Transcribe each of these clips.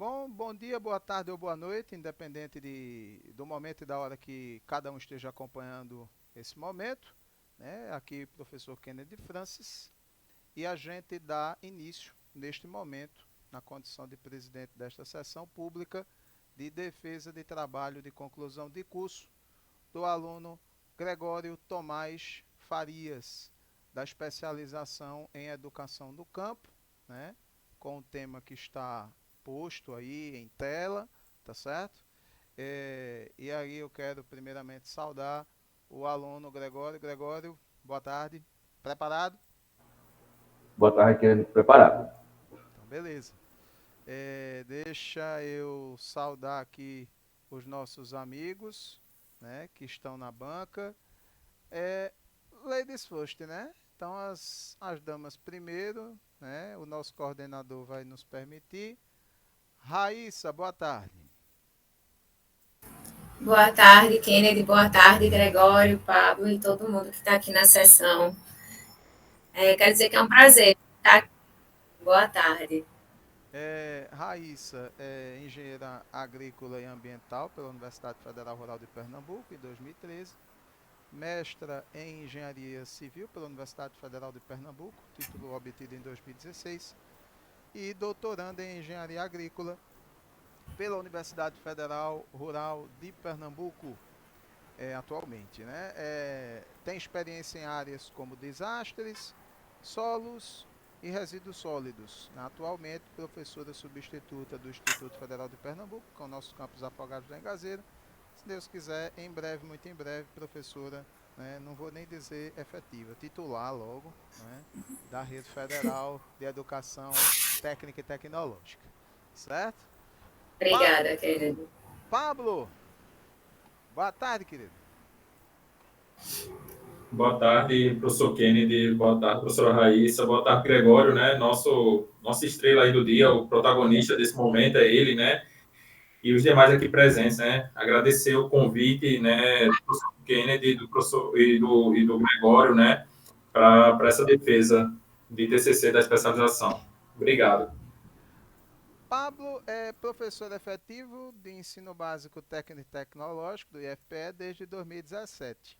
bom? Bom dia, boa tarde ou boa noite, independente do momento e da hora que cada um esteja acompanhando esse momento, né? Aqui, professor Kennedy Francis, e a gente dá início, neste momento, na condição de presidente desta sessão pública de defesa de trabalho de conclusão de curso do aluno Gregório Tomás Farias, da especialização em educação do campo, né? Com o tema que está posto aí em tela, tá certo? E aí eu quero primeiramente saudar o aluno Gregório. Gregório, boa tarde. Preparado? Boa tarde, querendo preparado. Então, beleza. Deixa eu saudar aqui os nossos amigos, né, que estão na banca. É, Ladies first, né? Então as damas primeiro, né? O nosso coordenador vai nos permitir. Raíssa, boa tarde. Boa tarde, Kennedy. Boa tarde, Gregório, Pablo e todo mundo que está aqui na sessão. Quero dizer que é um prazer estar aqui. Boa tarde. Raíssa é engenheira agrícola e ambiental pela Universidade Federal Rural de Pernambuco em 2013. Mestra em engenharia civil pela Universidade Federal de Pernambuco, título obtido em 2016. E doutoranda em engenharia agrícola pela Universidade Federal Rural de Pernambuco, atualmente. Né? Tem experiência em áreas como desastres, solos e resíduos sólidos. Atualmente, professora substituta do Instituto Federal de Pernambuco, com o nosso campus Afogados da Engazeira. Se Deus quiser, em breve, muito em breve, professora, né, não vou nem dizer efetiva, titular logo, né, da Rede Federal de Educação Técnica e Tecnológica. Certo? Pa Obrigada, Kennedy. Pablo, boa tarde, querido. Boa tarde, professor Kennedy. Boa tarde, professora Raíssa. Boa tarde, Gregório, né? Nossa estrela aí do dia, o protagonista desse momento é ele, né? E os demais aqui presentes, né? Agradecer o convite, né, do professor Kennedy do professor, e do Gregório, né? Para essa defesa de TCC da especialização. Obrigado. Pablo é professor efetivo de ensino básico técnico e tecnológico do IFPE desde 2017.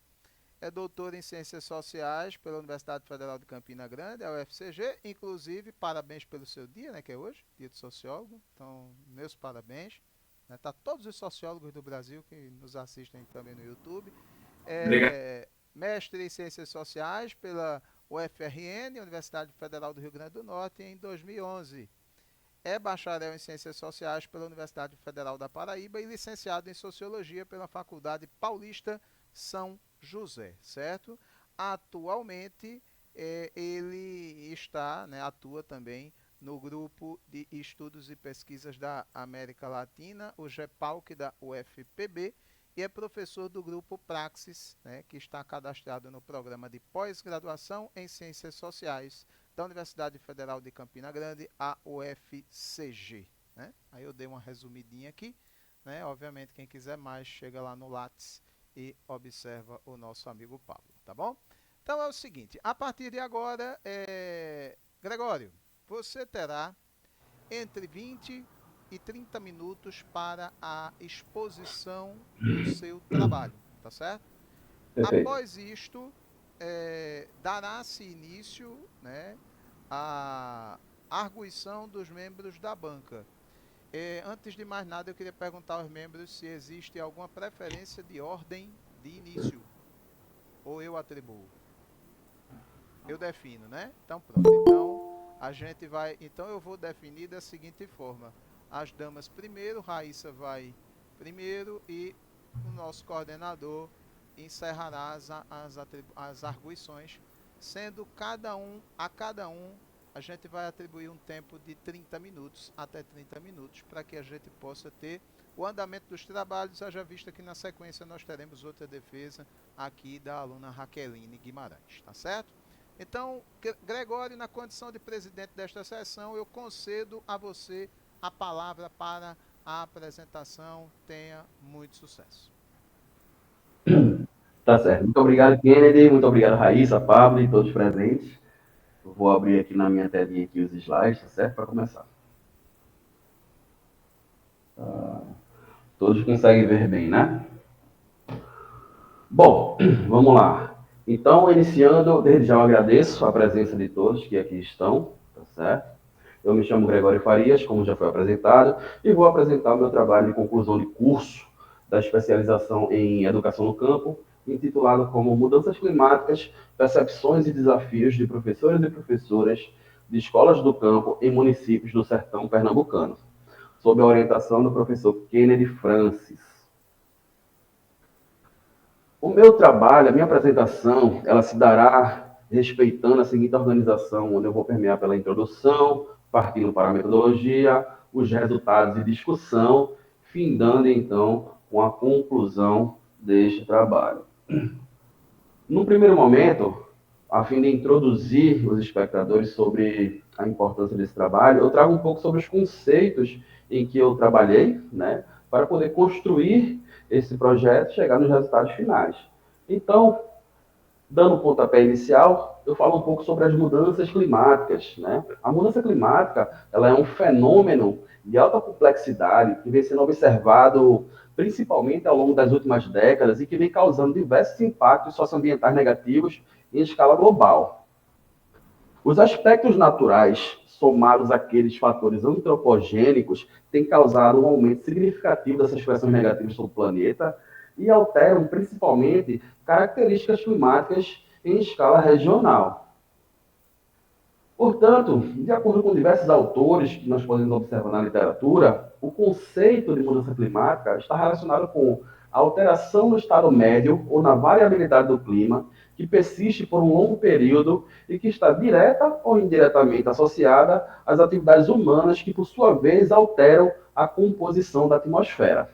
É doutor em Ciências Sociais pela Universidade Federal de Campina Grande, a UFCG. Inclusive, parabéns pelo seu dia, né, que é hoje, dia do sociólogo. Então, meus parabéns. Né, tá todos os sociólogos do Brasil que nos assistem também no YouTube. Obrigado. Mestre em Ciências Sociais pela UFRN, Universidade Federal do Rio Grande do Norte, em 2011. É bacharel em Ciências Sociais pela Universidade Federal da Paraíba e licenciado em Sociologia pela Faculdade Paulista São José, certo? Atualmente, ele está, né, atua também no grupo de estudos e pesquisas da América Latina, o GEPALC da UFPB, e é professor do grupo Praxis, né, que está cadastrado no programa de pós-graduação em Ciências Sociais da Universidade Federal de Campina Grande, a UFCG. Né? Aí eu dei uma resumidinha aqui. Né? Obviamente, quem quiser mais, chega lá no Lattes e observa o nosso amigo Pablo, tá bom? Então é o seguinte, a partir de agora, Gregório, você terá entre 20 e 30 minutos para a exposição do seu trabalho, tá certo? Perfeito. Após isto, dará-se início, né, à arguição dos membros da banca. Antes de mais nada, eu queria perguntar aos membros se existe alguma preferência de ordem de início, ou eu atribuo. Eu defino, né? Então pronto. Então eu vou definir da seguinte forma: as damas primeiro, Raíssa vai primeiro e o nosso coordenador encerrará as arguições, sendo cada um a gente vai atribuir um tempo de 30 minutos até 30 minutos para que a gente possa ter o andamento dos trabalhos, haja vista que na sequência nós teremos outra defesa aqui da aluna Raqueline Guimarães, tá certo? Então, Gregório, na condição de presidente desta sessão, eu concedo a você a palavra para a apresentação. Tenha muito sucesso. Tá certo. Muito obrigado, Kennedy. Muito obrigado, Raíssa, Pablo e todos presentes. Eu vou abrir aqui na minha telinha aqui os slides, tá certo? Para começar. Todos conseguem ver bem, né? Bom, vamos lá. Então, iniciando, desde já eu agradeço a presença de todos que aqui estão, tá certo? Eu me chamo Gregório Farias, como já foi apresentado, e vou apresentar o meu trabalho de conclusão de curso da especialização em Educação no Campo, intitulado como Mudanças Climáticas, Percepções e Desafios de Professores e Professoras de Escolas do Campo em Municípios do Sertão Pernambucano, sob a orientação do professor Kennedy Francis. O meu trabalho, a minha apresentação, ela se dará respeitando a seguinte organização, onde eu vou permear pela introdução, partindo para a metodologia, os resultados e discussão, findando então com a conclusão deste trabalho. No primeiro momento, a fim de introduzir os espectadores sobre a importância desse trabalho, eu trago um pouco sobre os conceitos em que eu trabalhei, né, para poder construir esse projeto e chegar nos resultados finais. Então, dando o pontapé inicial, eu falo um pouco sobre as mudanças climáticas, né? A mudança climática, ela é um fenômeno de alta complexidade que vem sendo observado principalmente ao longo das últimas décadas e que vem causando diversos impactos socioambientais negativos em escala global. Os aspectos naturais, somados àqueles fatores antropogênicos, têm causado um aumento significativo dessas pressões negativas sobre o planeta e alteram principalmente características climáticas em escala regional. Portanto, de acordo com diversos autores que nós podemos observar na literatura, o conceito de mudança climática está relacionado com a alteração no estado médio ou na variabilidade do clima, que persiste por um longo período e que está direta ou indiretamente associada às atividades humanas que, por sua vez, alteram a composição da atmosfera.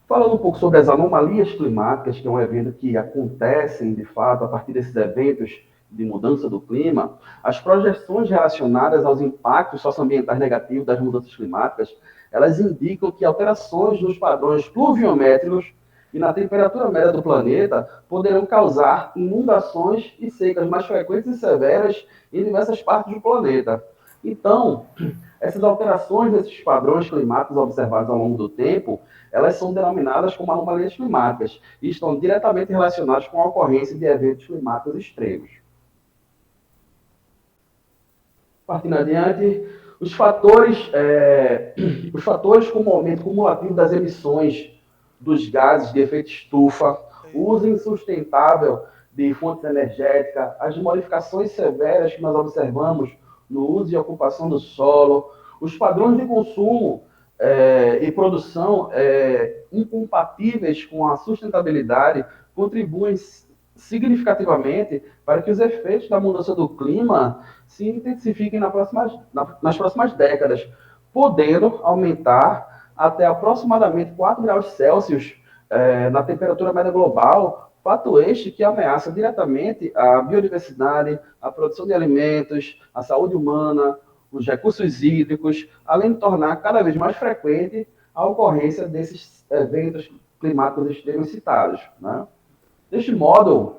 Falando um pouco sobre as anomalias climáticas, que é um evento que acontecem, de fato, a partir desses eventos de mudança do clima, as projeções relacionadas aos impactos socioambientais negativos das mudanças climáticas, elas indicam que alterações nos padrões pluviométricos e na temperatura média do planeta poderão causar inundações e secas mais frequentes e severas em diversas partes do planeta. Então, essas alterações desses padrões climáticos observados ao longo do tempo, elas são denominadas como anomalias climáticas e estão diretamente relacionadas com a ocorrência de eventos climáticos extremos. Partindo adiante, os fatores como o aumento cumulativo das emissões dos gases de efeito estufa, o uso insustentável de fontes energéticas, as modificações severas que nós observamos no uso e ocupação do solo, os padrões de consumo e produção incompatíveis com a sustentabilidade contribuem significativamente para que os efeitos da mudança do clima se intensifiquem nas próximas décadas, podendo aumentar até aproximadamente 4 graus Celsius na temperatura média global, fato este que ameaça diretamente a biodiversidade, a produção de alimentos, a saúde humana, os recursos hídricos, além de tornar cada vez mais frequente a ocorrência desses eventos climáticos extremos citados, né? Deste modo,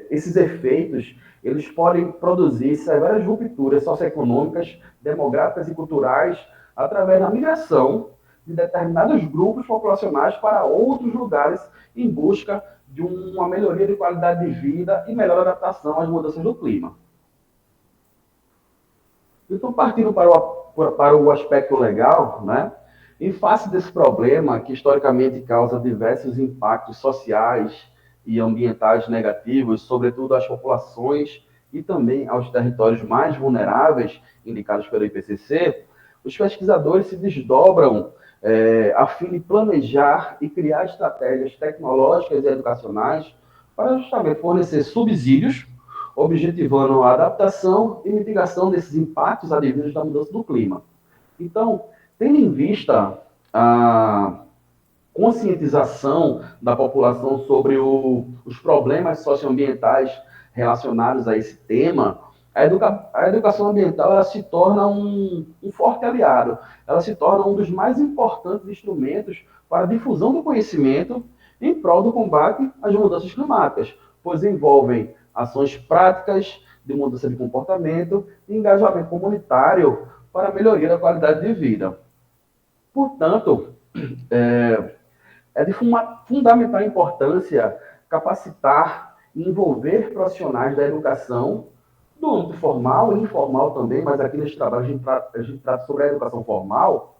esses efeitos eles podem produzir severas rupturas socioeconômicas, demográficas e culturais através da migração de determinados grupos populacionais para outros lugares em busca de uma melhoria de qualidade de vida e melhor adaptação às mudanças do clima. Então, partindo para o aspecto legal, né? Em face desse problema, que historicamente causa diversos impactos sociais e ambientais negativos, sobretudo às populações e também aos territórios mais vulneráveis, indicados pelo IPCC, os pesquisadores se desdobram a fim de planejar e criar estratégias tecnológicas e educacionais para justamente fornecer subsídios, objetivando a adaptação e mitigação desses impactos advindos da mudança do clima. Então, tendo em vista a conscientização da população sobre os problemas socioambientais relacionados a esse tema, a educação ambiental ela se torna um forte aliado, ela se torna um dos mais importantes instrumentos para a difusão do conhecimento em prol do combate às mudanças climáticas, pois envolvem ações práticas de mudança de comportamento e engajamento comunitário para a melhoria da qualidade de vida. Portanto, é de fundamental importância capacitar e envolver profissionais da educação, do âmbito formal e informal também, mas aqui neste trabalho a gente trata sobre a educação formal,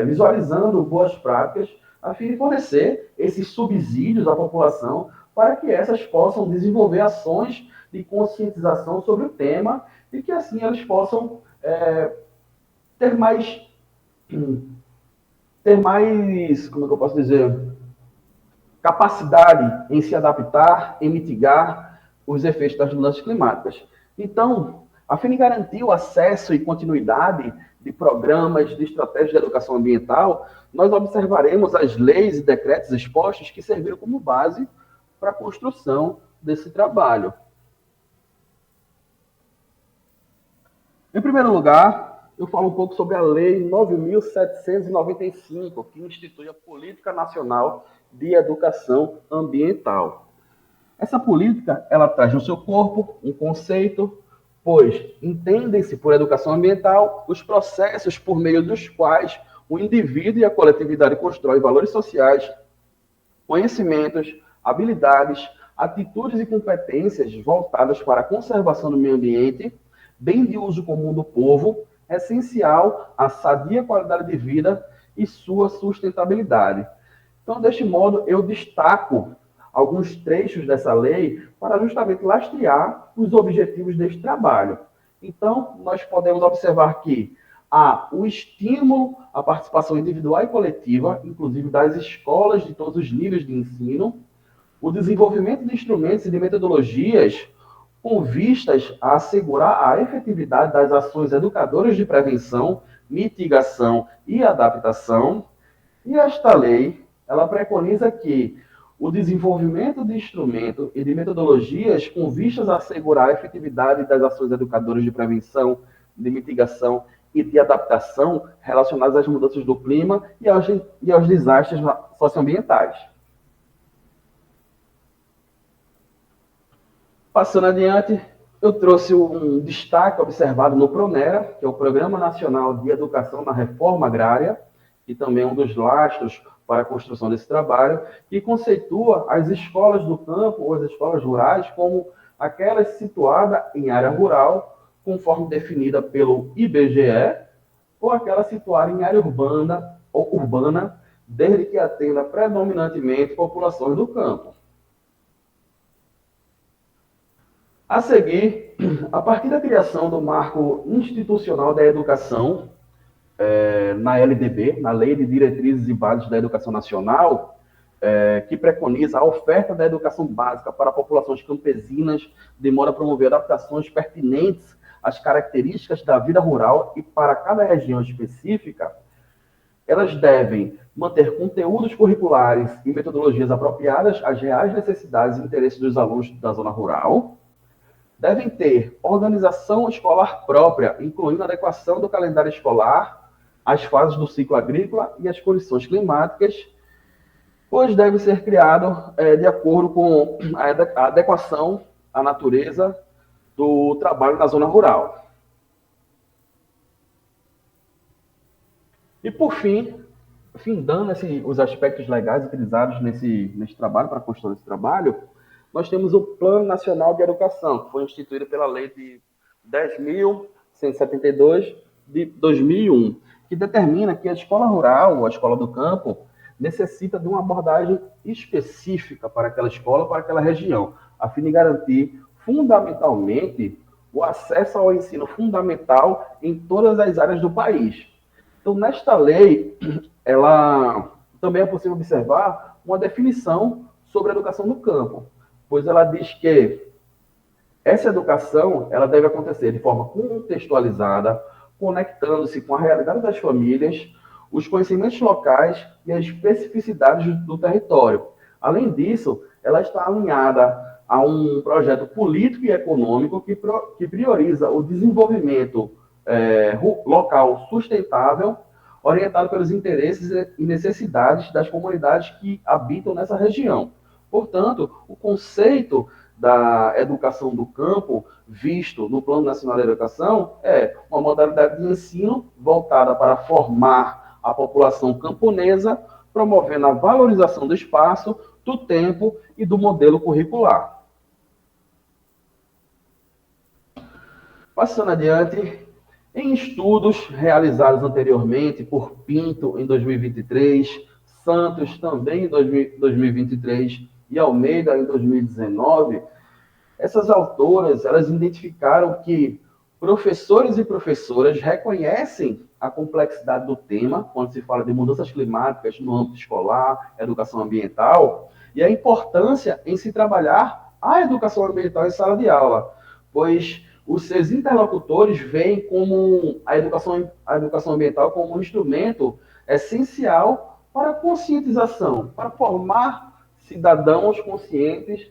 visualizando boas práticas, a fim de fornecer esses subsídios à população para que essas possam desenvolver ações de conscientização sobre o tema e que assim elas possam ter mais, como é que eu posso dizer, capacidade em se adaptar, em mitigar os efeitos das mudanças climáticas. Então, a fim de garantir o acesso e continuidade de programas, de estratégias de educação ambiental, nós observaremos as leis e decretos expostos que serviram como base para a construção desse trabalho. Em primeiro lugar, eu falo um pouco sobre a Lei 9.795, que institui a Política Nacional de Educação Ambiental. Essa política, ela traz no seu corpo um conceito, pois entendem-se por educação ambiental os processos por meio dos quais o indivíduo e a coletividade constroem valores sociais, conhecimentos, habilidades, atitudes e competências voltadas para a conservação do meio ambiente, bem de uso comum do povo, essencial à sadia qualidade de vida e sua sustentabilidade. Então, deste modo, eu destaco alguns trechos dessa lei para justamente lastrear os objetivos deste trabalho. Então, nós podemos observar que há o estímulo à participação individual e coletiva, inclusive das escolas de todos os níveis de ensino, o desenvolvimento de instrumentos e de metodologias com vistas a assegurar a efetividade das ações educadoras de prevenção, mitigação e adaptação. E esta lei, ela preconiza que o desenvolvimento de instrumentos e de metodologias com vistas a assegurar a efetividade das ações educadoras de prevenção, de mitigação e de adaptação relacionadas às mudanças do clima e aos desastres socioambientais. Passando adiante, eu trouxe um destaque observado no PRONERA, que é o Programa Nacional de Educação na Reforma Agrária, e também um dos lastros para a construção desse trabalho, que conceitua as escolas do campo ou as escolas rurais como aquelas situadas em área rural, conforme definida pelo IBGE, ou aquelas situadas em área urbana ou urbana, desde que atenda predominantemente populações do campo. A seguir, a partir da criação do Marco Institucional da Educação, na LDB, na Lei de Diretrizes e Bases da Educação Nacional, que preconiza a oferta da educação básica para populações campesinas, de modo a promover adaptações pertinentes às características da vida rural e para cada região específica, elas devem manter conteúdos curriculares e metodologias apropriadas às reais necessidades e interesses dos alunos da zona rural, devem ter organização escolar própria, incluindo a adequação do calendário escolar às fases do ciclo agrícola e às condições climáticas, pois deve ser criado de acordo com a adequação à natureza do trabalho na zona rural. E, por fim, findando os aspectos legais utilizados nesse trabalho, para a construção desse trabalho, nós temos o Plano Nacional de Educação, que foi instituído pela Lei de 10.172 de 2001, que determina que a escola rural, ou a escola do campo, necessita de uma abordagem específica para aquela escola, para aquela região, a fim de garantir, fundamentalmente, o acesso ao ensino fundamental em todas as áreas do país. Então, nesta lei, ela também é possível observar uma definição sobre a educação no campo, pois ela diz que essa educação ela deve acontecer de forma contextualizada, conectando-se com a realidade das famílias, os conhecimentos locais e as especificidades do território. Além disso, ela está alinhada a um projeto político e econômico que prioriza o desenvolvimento local sustentável, orientado pelos interesses e necessidades das comunidades que habitam nessa região. Portanto, o conceito da educação do campo, visto no Plano Nacional de Educação, é uma modalidade de ensino voltada para formar a população camponesa, promovendo a valorização do espaço, do tempo e do modelo curricular. Passando adiante, em estudos realizados anteriormente por Pinto em 2023, Santos também em 2023 e Almeida em 2019, essas autoras, elas identificaram que professores e professoras reconhecem a complexidade do tema, quando se fala de mudanças climáticas no âmbito escolar, educação ambiental, e a importância em se trabalhar a educação ambiental em sala de aula, pois os seus interlocutores veem como a educação ambiental como um instrumento essencial para a conscientização, para formar cidadãos conscientes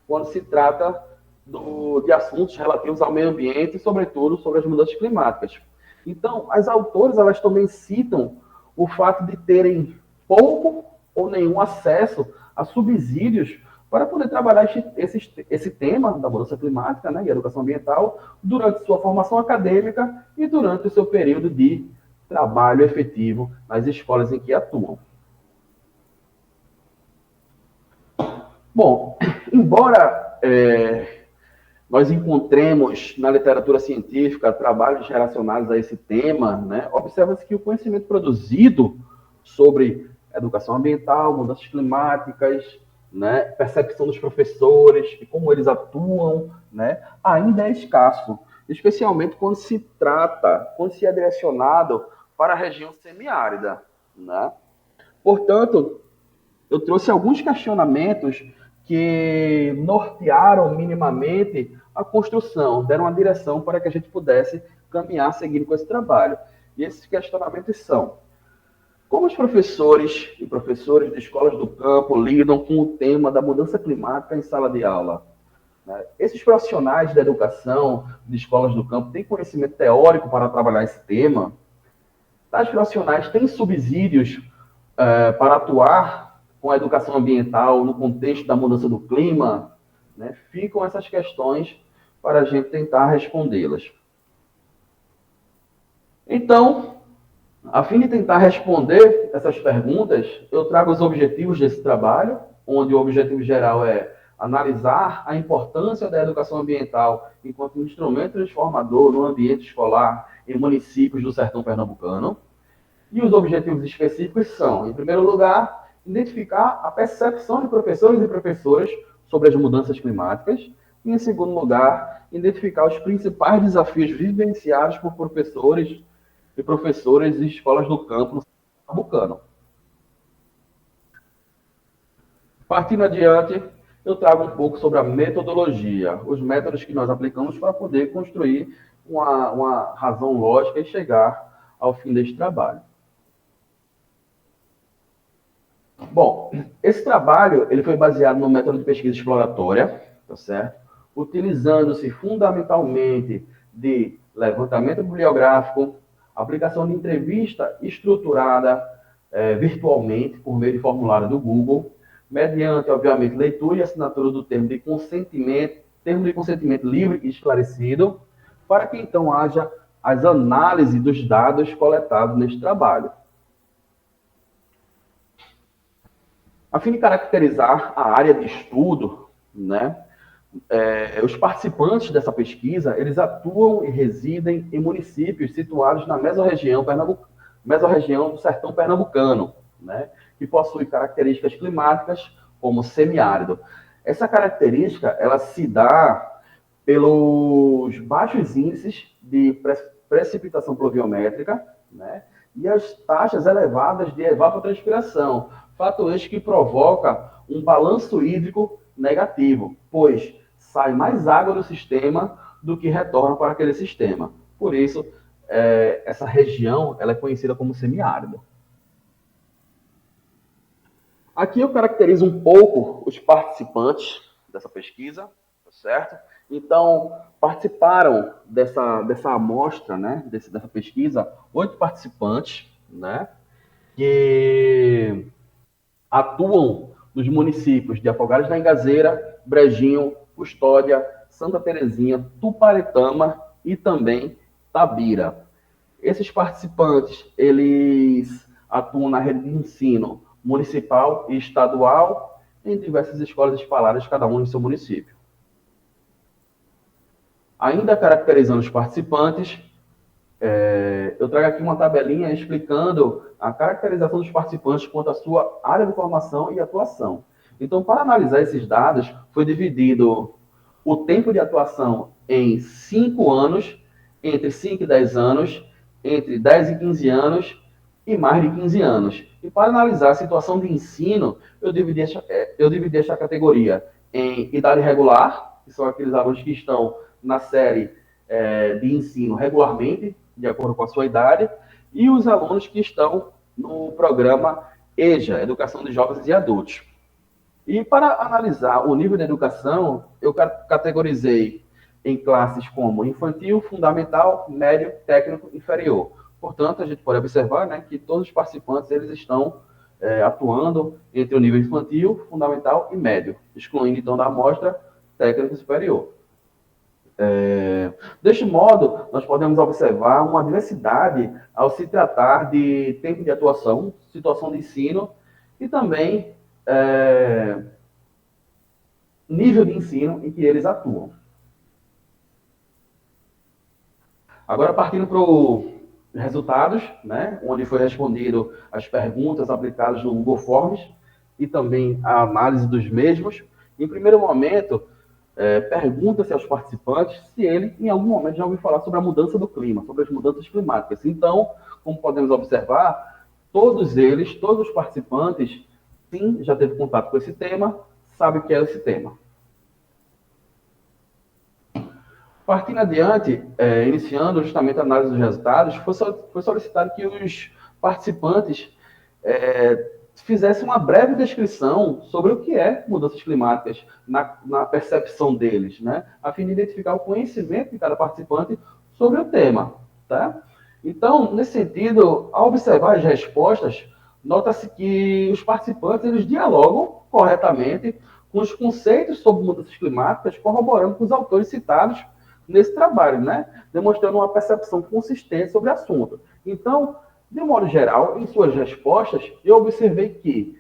quando se trata de assuntos relativos ao meio ambiente e, sobretudo, sobre as mudanças climáticas. Então, as autoras, elas também citam o fato de terem pouco ou nenhum acesso a subsídios para poder trabalhar esse tema da mudança climática, né, e educação ambiental durante sua formação acadêmica e durante o seu período de trabalho efetivo nas escolas em que atuam. Bom, embora nós encontremos na literatura científica trabalhos relacionados a esse tema, né, observa-se que o conhecimento produzido sobre educação ambiental, mudanças climáticas, né, percepção dos professores e como eles atuam, né, ainda é escasso, especialmente quando se é direcionado para a região semiárida, né? Portanto, eu trouxe alguns questionamentos que nortearam minimamente a construção, deram uma direção para que a gente pudesse caminhar seguindo com esse trabalho. E esses questionamentos são: como os professores e professoras de escolas do campo lidam com o tema da mudança climática em sala de aula? Esses profissionais da educação de escolas do campo têm conhecimento teórico para trabalhar esse tema? Tais profissionais têm subsídios para atuar com a educação ambiental no contexto da mudança do clima? Né? Ficam essas questões para a gente tentar respondê-las. Então, a fim de tentar responder essas perguntas, eu trago os objetivos desse trabalho, onde o objetivo geral é analisar a importância da educação ambiental enquanto instrumento transformador no ambiente escolar em municípios do sertão pernambucano. E os objetivos específicos são, em primeiro lugar, identificar a percepção de professores e professoras sobre as mudanças climáticas. E, em segundo lugar, identificar os principais desafios vivenciados por professores e professoras de escolas do campo no sertão pernambucano. Partindo adiante, eu trago um pouco sobre a metodologia, os métodos que nós aplicamos para poder construir uma razão lógica e chegar ao fim deste trabalho. Bom, esse trabalho ele foi baseado no método de pesquisa exploratória, tá certo? Utilizando-se fundamentalmente de levantamento bibliográfico, aplicação de entrevista estruturada virtualmente por meio de formulário do Google, mediante, obviamente, leitura e assinatura do termo de consentimento livre e esclarecido, para que então haja as análises dos dados coletados neste trabalho. A fim de caracterizar a área de estudo, né, os participantes dessa pesquisa, eles atuam e residem em municípios situados na mesorregião do sertão pernambucano, né, que possui características climáticas como semiárido. Essa característica, ela se dá pelos baixos índices de precipitação pluviométrica, né, e as taxas elevadas de evapotranspiração, fato este que provoca um balanço hídrico negativo, pois sai mais água do sistema do que retorna para aquele sistema. Por isso, essa região ela é conhecida como semiárida. Aqui eu caracterizo um pouco os participantes dessa pesquisa, tá certo? Então, participaram dessa amostra, né, dessa pesquisa, 8 participantes, né, que atuam nos municípios de Afogados da Ingazeira, Brejinho, Custódia, Santa Terezinha, Tuparetama e também Tabira. Esses participantes, eles atuam na rede de ensino municipal e estadual em diversas escolas espalhadas, cada um em seu município. Ainda caracterizando os participantes, eu trago aqui uma tabelinha explicando a caracterização dos participantes quanto à sua área de formação e atuação. Então, para analisar esses dados, foi dividido o tempo de atuação em 5 anos, entre 5 e 10 anos, entre 10 e 15 anos e mais de 15 anos. E para analisar a situação de ensino, eu dividi essa categoria em idade regular, que são aqueles alunos que estão na série de ensino regularmente, de acordo com a sua idade, e os alunos que estão no programa EJA, Educação de Jovens e Adultos. E para analisar o nível de educação, eu categorizei em classes como infantil, fundamental, médio, técnico, inferior. Portanto, a gente pode observar, né, que todos os participantes eles estão atuando entre o nível infantil, fundamental e médio, excluindo então da amostra técnico superior. Deste modo, nós podemos observar uma diversidade ao se tratar de tempo de atuação, situação de ensino e também nível de ensino em que eles atuam. Agora, partindo para os resultados, né, onde foi respondido as perguntas aplicadas no Google Forms e também a análise dos mesmos. Em primeiro momento, pergunta-se aos participantes se ele, em algum momento, já ouviu falar sobre a mudança do clima, sobre as mudanças climáticas. Então, como podemos observar, todos os participantes, sim, já teve contato com esse tema, sabe o que é esse tema. Partindo adiante, iniciando justamente a análise dos resultados, foi solicitado que os participantes fizessem uma breve descrição sobre o que é mudanças climáticas na percepção deles, né? A fim de identificar o conhecimento de cada participante sobre o tema, tá? Então, nesse sentido, ao observar as respostas, nota-se que os participantes eles dialogam corretamente com os conceitos sobre mudanças climáticas, corroborando com os autores citados nesse trabalho, né? Demonstrando uma percepção consistente sobre o assunto. Então, de modo geral, em suas respostas, eu observei que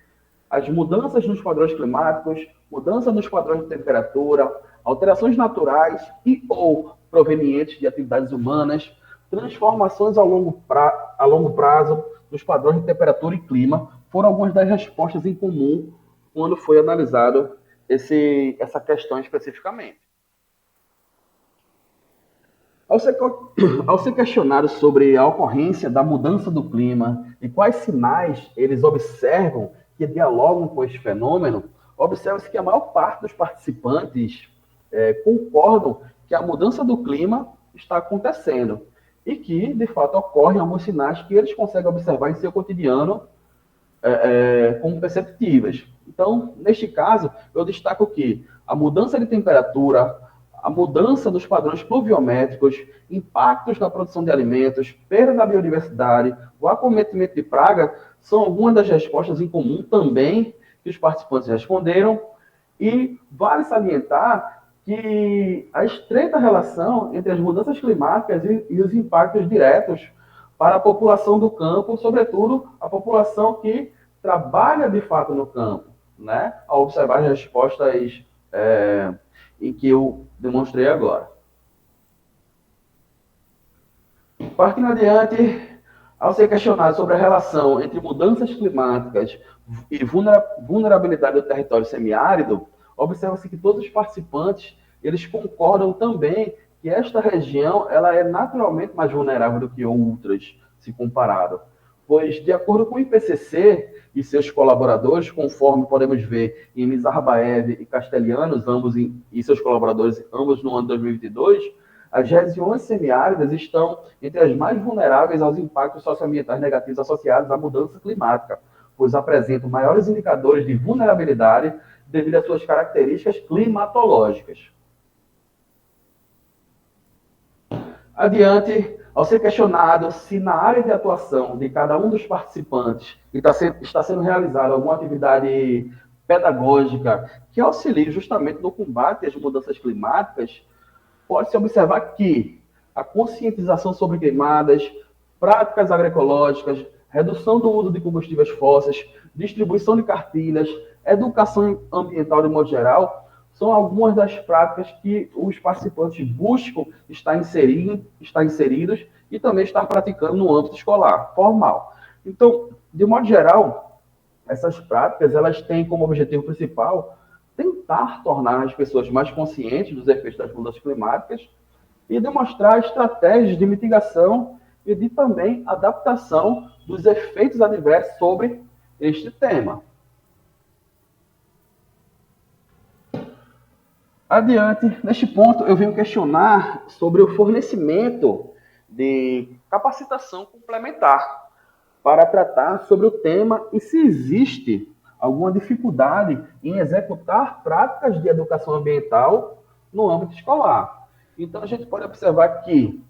as mudanças nos padrões climáticos, mudanças nos padrões de temperatura, alterações naturais e ou provenientes de atividades humanas, transformações a longo prazo nos padrões de temperatura e clima, foram algumas das respostas em comum quando foi analisado essa questão especificamente. Ao ser questionado sobre a ocorrência da mudança do clima e quais sinais eles observam que dialogam com este fenômeno, observa-se que a maior parte dos participantes concordam que a mudança do clima está acontecendo e que, de fato, ocorrem alguns sinais que eles conseguem observar em seu cotidiano como perceptíveis. Então, neste caso, eu destaco que a mudança de temperatura, a mudança dos padrões pluviométricos, impactos na produção de alimentos, perda da biodiversidade, o acometimento de praga, são algumas das respostas em comum também que os participantes responderam. E vale salientar que a estreita relação entre as mudanças climáticas e os impactos diretos para a população do campo, sobretudo a população que trabalha de fato no campo, né? Ao observar as respostas em que eu demonstrei agora. Partindo adiante, ao ser questionado sobre a relação entre mudanças climáticas e vulnerabilidade do território semiárido, observa-se que todos os participantes eles concordam também que esta região ela é naturalmente mais vulnerável do que outras, se comparado. Pois, de acordo com o IPCC e seus colaboradores, conforme podemos ver em Mizrabaev e Castellanos, e seus colaboradores, ambos no ano 2022, as regiões semiáridas estão entre as mais vulneráveis aos impactos socioambientais negativos associados à mudança climática, pois apresentam maiores indicadores de vulnerabilidade devido às suas características climatológicas. Adiante, ao ser questionado se na área de atuação de cada um dos participantes está sendo realizada alguma atividade pedagógica que auxilie justamente no combate às mudanças climáticas, pode-se observar que a conscientização sobre queimadas, práticas agroecológicas, redução do uso de combustíveis fósseis, distribuição de cartilhas, educação ambiental de modo geral, são algumas das práticas que os participantes buscam estar inseridos e também estar praticando no âmbito escolar, formal. Então, de modo geral, essas práticas elas têm como objetivo principal tentar tornar as pessoas mais conscientes dos efeitos das mudanças climáticas e demonstrar estratégias de mitigação e de também adaptação dos efeitos adversos sobre este tema. Adiante, neste ponto, eu venho questionar sobre o fornecimento de capacitação complementar para tratar sobre o tema e se existe alguma dificuldade em executar práticas de educação ambiental no âmbito escolar. Então, a gente pode observar que,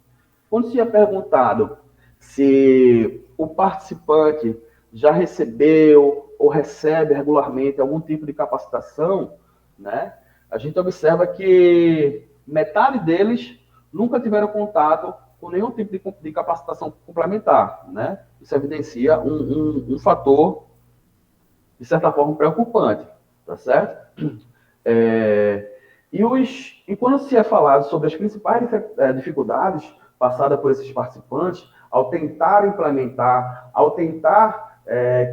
quando se é perguntado se o participante já recebeu ou recebe regularmente algum tipo de capacitação, né, a gente observa que metade deles nunca tiveram contato com nenhum tipo de capacitação complementar, né? Isso evidencia um fator, de certa forma, preocupante, tá certo? E quando se é falado sobre as principais dificuldades passadas por esses participantes, ao tentar implementar, ao tentar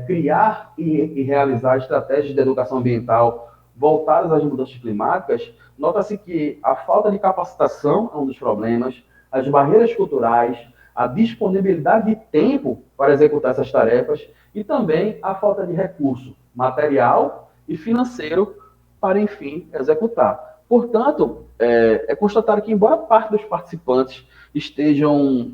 criar e realizar estratégias de educação ambiental voltadas às mudanças climáticas, nota-se que a falta de capacitação é um dos problemas, as barreiras culturais, a disponibilidade de tempo para executar essas tarefas e também a falta de recurso material e financeiro para, enfim, executar. Portanto, é constatado que, embora parte dos participantes estejam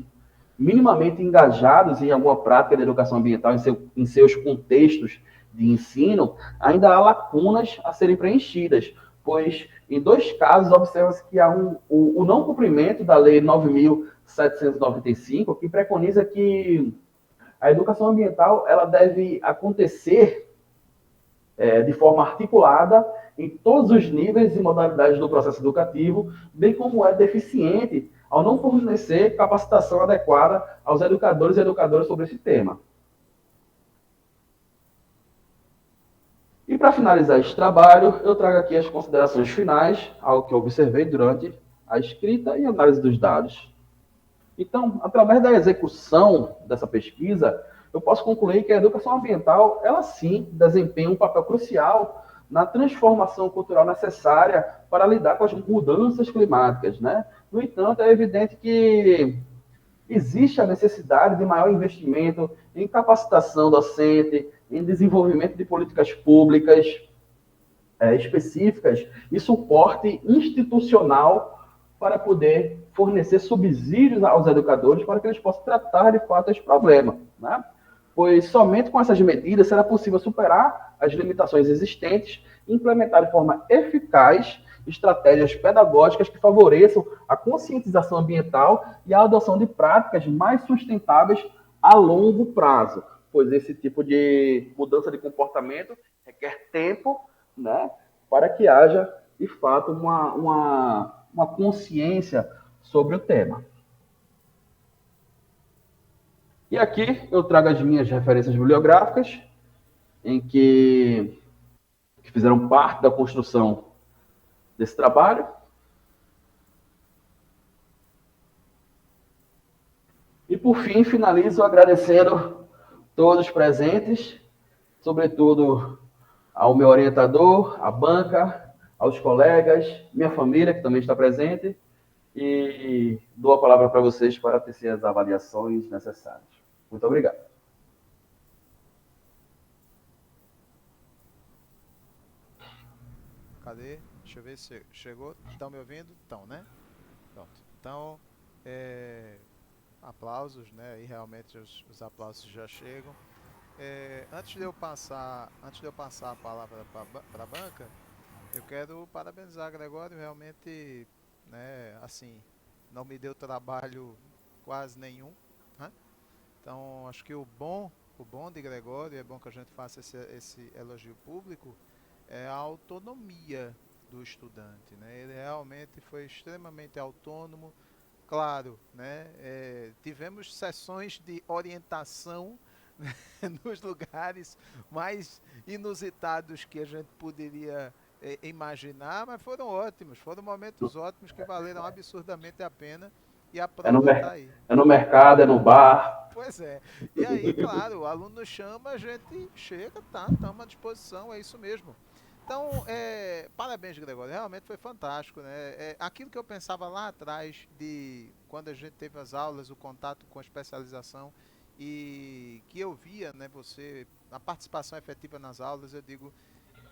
minimamente engajados em alguma prática de educação ambiental em seus contextos de ensino, ainda há lacunas a serem preenchidas, pois, em 2 casos, observa-se que há o não cumprimento da Lei 9.795, que preconiza que a educação ambiental ela deve acontecer de forma articulada em todos os níveis e modalidades do processo educativo, bem como é deficiente ao não fornecer capacitação adequada aos educadores e educadoras sobre esse tema. E para finalizar este trabalho, eu trago aqui as considerações finais ao que eu observei durante a escrita e análise dos dados. Então, através da execução dessa pesquisa, eu posso concluir que a educação ambiental, ela sim desempenha um papel crucial na transformação cultural necessária para lidar com as mudanças climáticas, né? No entanto, é evidente que existe a necessidade de maior investimento em capacitação docente, em desenvolvimento de políticas públicas específicas e suporte institucional para poder fornecer subsídios aos educadores para que eles possam tratar de fato esse problema, né? Pois somente com essas medidas será possível superar as limitações existentes e implementar de forma eficaz estratégias pedagógicas que favoreçam a conscientização ambiental e a adoção de práticas mais sustentáveis a longo prazo, pois esse tipo de mudança de comportamento requer tempo, né, para que haja, de fato, uma consciência sobre o tema. E aqui eu trago as minhas referências bibliográficas, que fizeram parte da construção desse trabalho. E, por fim, finalizo agradecendo todos os presentes, sobretudo ao meu orientador, à banca, aos colegas, minha família, que também está presente, e dou a palavra para vocês para tecer as avaliações necessárias. Muito obrigado. Cadê? Deixa eu ver se chegou. Estão me ouvindo? Estão, né? Pronto. Então, aplausos, né? E realmente os aplausos já chegam. Antes de eu passar a palavra para a banca, eu quero parabenizar Gregório, realmente, né? Assim, não me deu trabalho quase nenhum, né? Então, acho que o bom de Gregório, é bom que a gente faça esse elogio público, é a autonomia do estudante, né? Ele realmente foi extremamente autônomo. Claro, né? Tivemos sessões de orientação, nos lugares mais inusitados que a gente poderia imaginar, mas foram momentos ótimos que valeram absurdamente a pena e a É no, prova está aí. é no mercado, é no bar. Pois é. E aí, claro, o aluno chama, a gente chega, tá, estamos à disposição, é isso mesmo. Então, parabéns, Gregório, realmente foi fantástico, né? Aquilo que eu pensava lá atrás, de quando a gente teve as aulas, o contato com a especialização, e que eu via, né, você, a participação efetiva nas aulas, eu digo,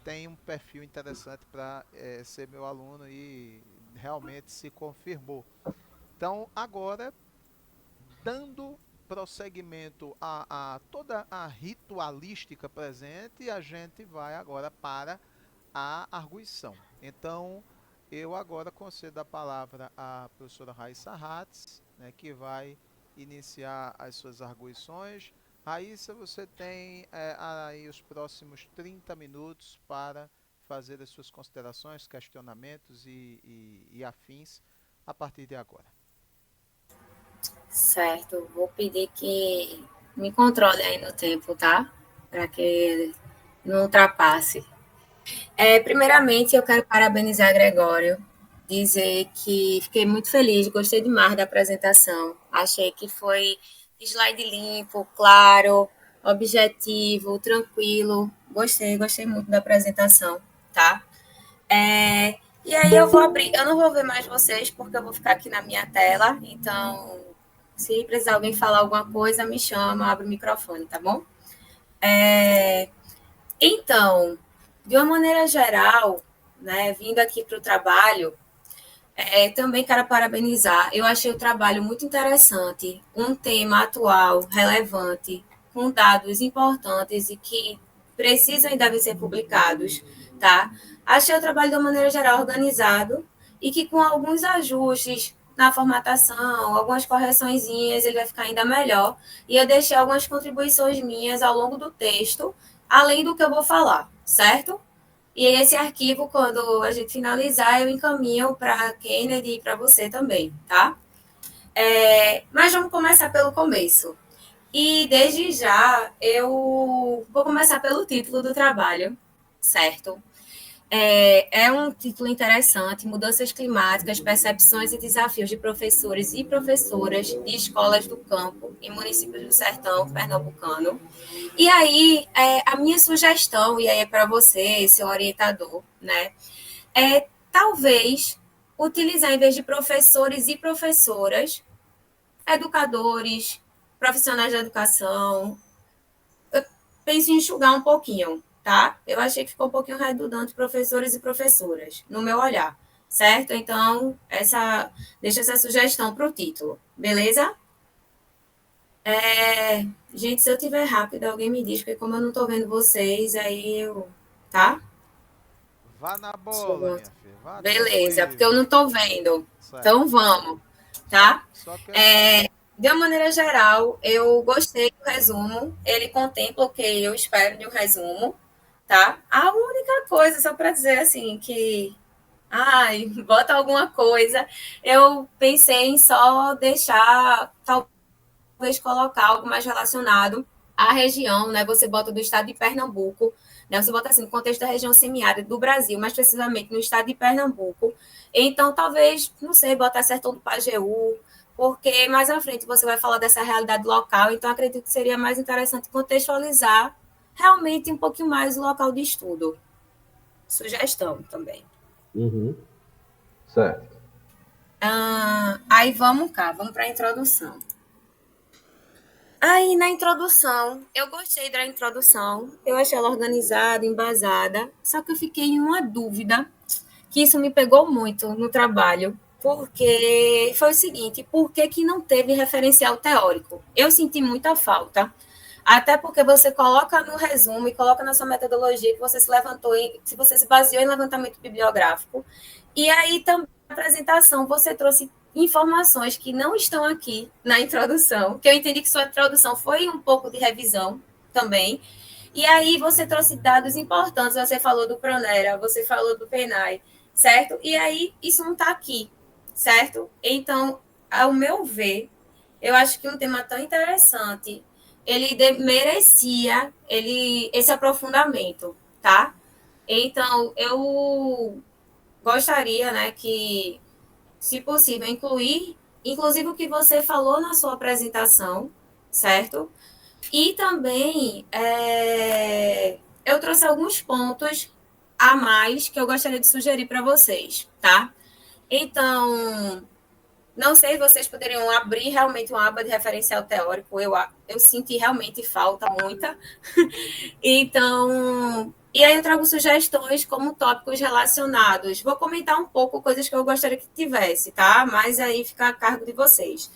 tem um perfil interessante para ser meu aluno e realmente se confirmou. Então, agora, dando prosseguimento a toda a ritualística presente, a gente vai agora para a arguição. Então, eu agora concedo a palavra à professora Raíssa Hatz, né, que vai iniciar as suas arguições. Raíssa, você tem aí os próximos 30 minutos para fazer as suas considerações, questionamentos e afins a partir de agora. Certo, vou pedir que me controle aí no tempo, tá? Para que não ultrapasse. Primeiramente, eu quero parabenizar Gregório, dizer que fiquei muito feliz, gostei demais da apresentação. Achei que foi slide limpo, claro, objetivo, tranquilo. Gostei muito da apresentação, tá? E aí eu vou abrir, eu não vou ver mais vocês porque eu vou ficar aqui na minha tela, então se precisar alguém falar alguma coisa, me chama, abre o microfone, tá bom? Então, de uma maneira geral, né, vindo aqui para o trabalho, também quero parabenizar. Eu achei o trabalho muito interessante, um tema atual, relevante, com dados importantes e que precisam e devem ser publicados, tá? Achei o trabalho de uma maneira geral organizado e que com alguns ajustes na formatação, algumas correçõezinhas, ele vai ficar ainda melhor. E eu deixei algumas contribuições minhas ao longo do texto, além do que eu vou falar, certo? E esse arquivo, quando a gente finalizar, eu encaminho para a Kennedy e para você também, tá? Mas vamos começar pelo começo. E desde já, eu vou começar pelo título do trabalho, certo? É um título interessante, Mudanças Climáticas, Percepções e Desafios de Professores e Professoras de Escolas do Campo em Municípios do Sertão Pernambucano. E aí, a minha sugestão, e aí é para você, seu orientador, né, talvez utilizar, em vez de professores e professoras, educadores, profissionais da educação. Eu penso em enxugar um pouquinho, tá? Eu achei que ficou um pouquinho redundante professores e professoras, no meu olhar, certo? Então, deixa essa sugestão para o título, beleza? Gente, se eu tiver rápido, alguém me diz, porque como eu não estou vendo vocês, aí eu. Tá? Vá na bola, minha filha. Vá Beleza, porque eu tranquilo. não estou vendo. Certo. Então vamos, tá? Só que De uma maneira geral, eu gostei do resumo. Ele contempla o que eu espero de um resumo, tá? A única coisa, só para dizer assim, que. Ai, bota alguma coisa. Eu pensei em só deixar, talvez colocar algo mais relacionado à região, né? Você bota do estado de Pernambuco, né? Você bota assim, no contexto da região semiárida do Brasil, mais precisamente no estado de Pernambuco. Então, talvez, não sei, botar Sertão do Pajeú, porque mais à frente você vai falar dessa realidade local, então acredito que seria mais interessante contextualizar realmente um pouquinho mais o local de estudo. Sugestão também. Uhum. Certo. Aí vamos cá, vamos para a introdução. Aí, na introdução, eu gostei da introdução, eu achei ela organizada, embasada, só que eu fiquei em uma dúvida, que isso me pegou muito no trabalho, porque foi o seguinte, por que não teve referencial teórico? Eu senti muita falta, até porque você coloca no resumo e coloca na sua metodologia que você se você se baseou em levantamento bibliográfico, e aí também na apresentação você trouxe informações que não estão aqui na introdução, que eu entendi que sua introdução foi um pouco de revisão também, e aí você trouxe dados importantes, você falou do Pronera, você falou do PENAI, certo? E aí isso não está aqui, certo? Então, ao meu ver, eu acho que um tema tão interessante ele merecia esse aprofundamento, tá? Então, eu gostaria, né, que, se possível, incluir, inclusive o que você falou na sua apresentação, certo? E também eu trouxe alguns pontos a mais que eu gostaria de sugerir para vocês, tá? Então, não sei se vocês poderiam abrir realmente uma aba de referencial teórico. Eu senti realmente falta muita. Então, e aí eu trago sugestões como tópicos relacionados. Vou comentar um pouco coisas que eu gostaria que tivesse, tá? Mas aí fica a cargo de vocês.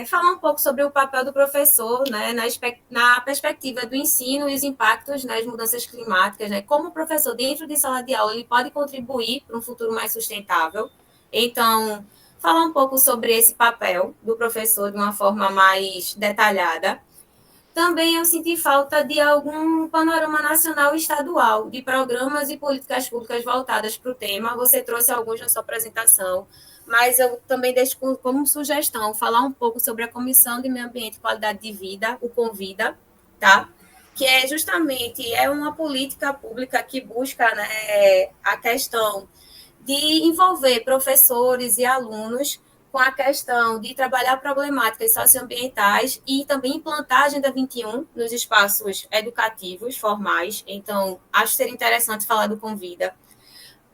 Falar um pouco sobre o papel do professor, né, na perspectiva do ensino e os impactos nas mudanças climáticas, né, como o professor dentro de sala de aula ele pode contribuir para um futuro mais sustentável. Então, falar um pouco sobre esse papel do professor de uma forma mais detalhada. Também eu senti falta de algum panorama nacional e estadual, de programas e políticas públicas voltadas para o tema. Você trouxe alguns na sua apresentação, mas eu também deixo como sugestão falar um pouco sobre a Comissão de Meio Ambiente e Qualidade de Vida, o Convida, tá? Que é justamente uma política pública que busca, né, a questão de envolver professores e alunos com a questão de trabalhar problemáticas socioambientais e também implantar a Agenda 21 nos espaços educativos formais. Então, acho ser interessante falar do Convida.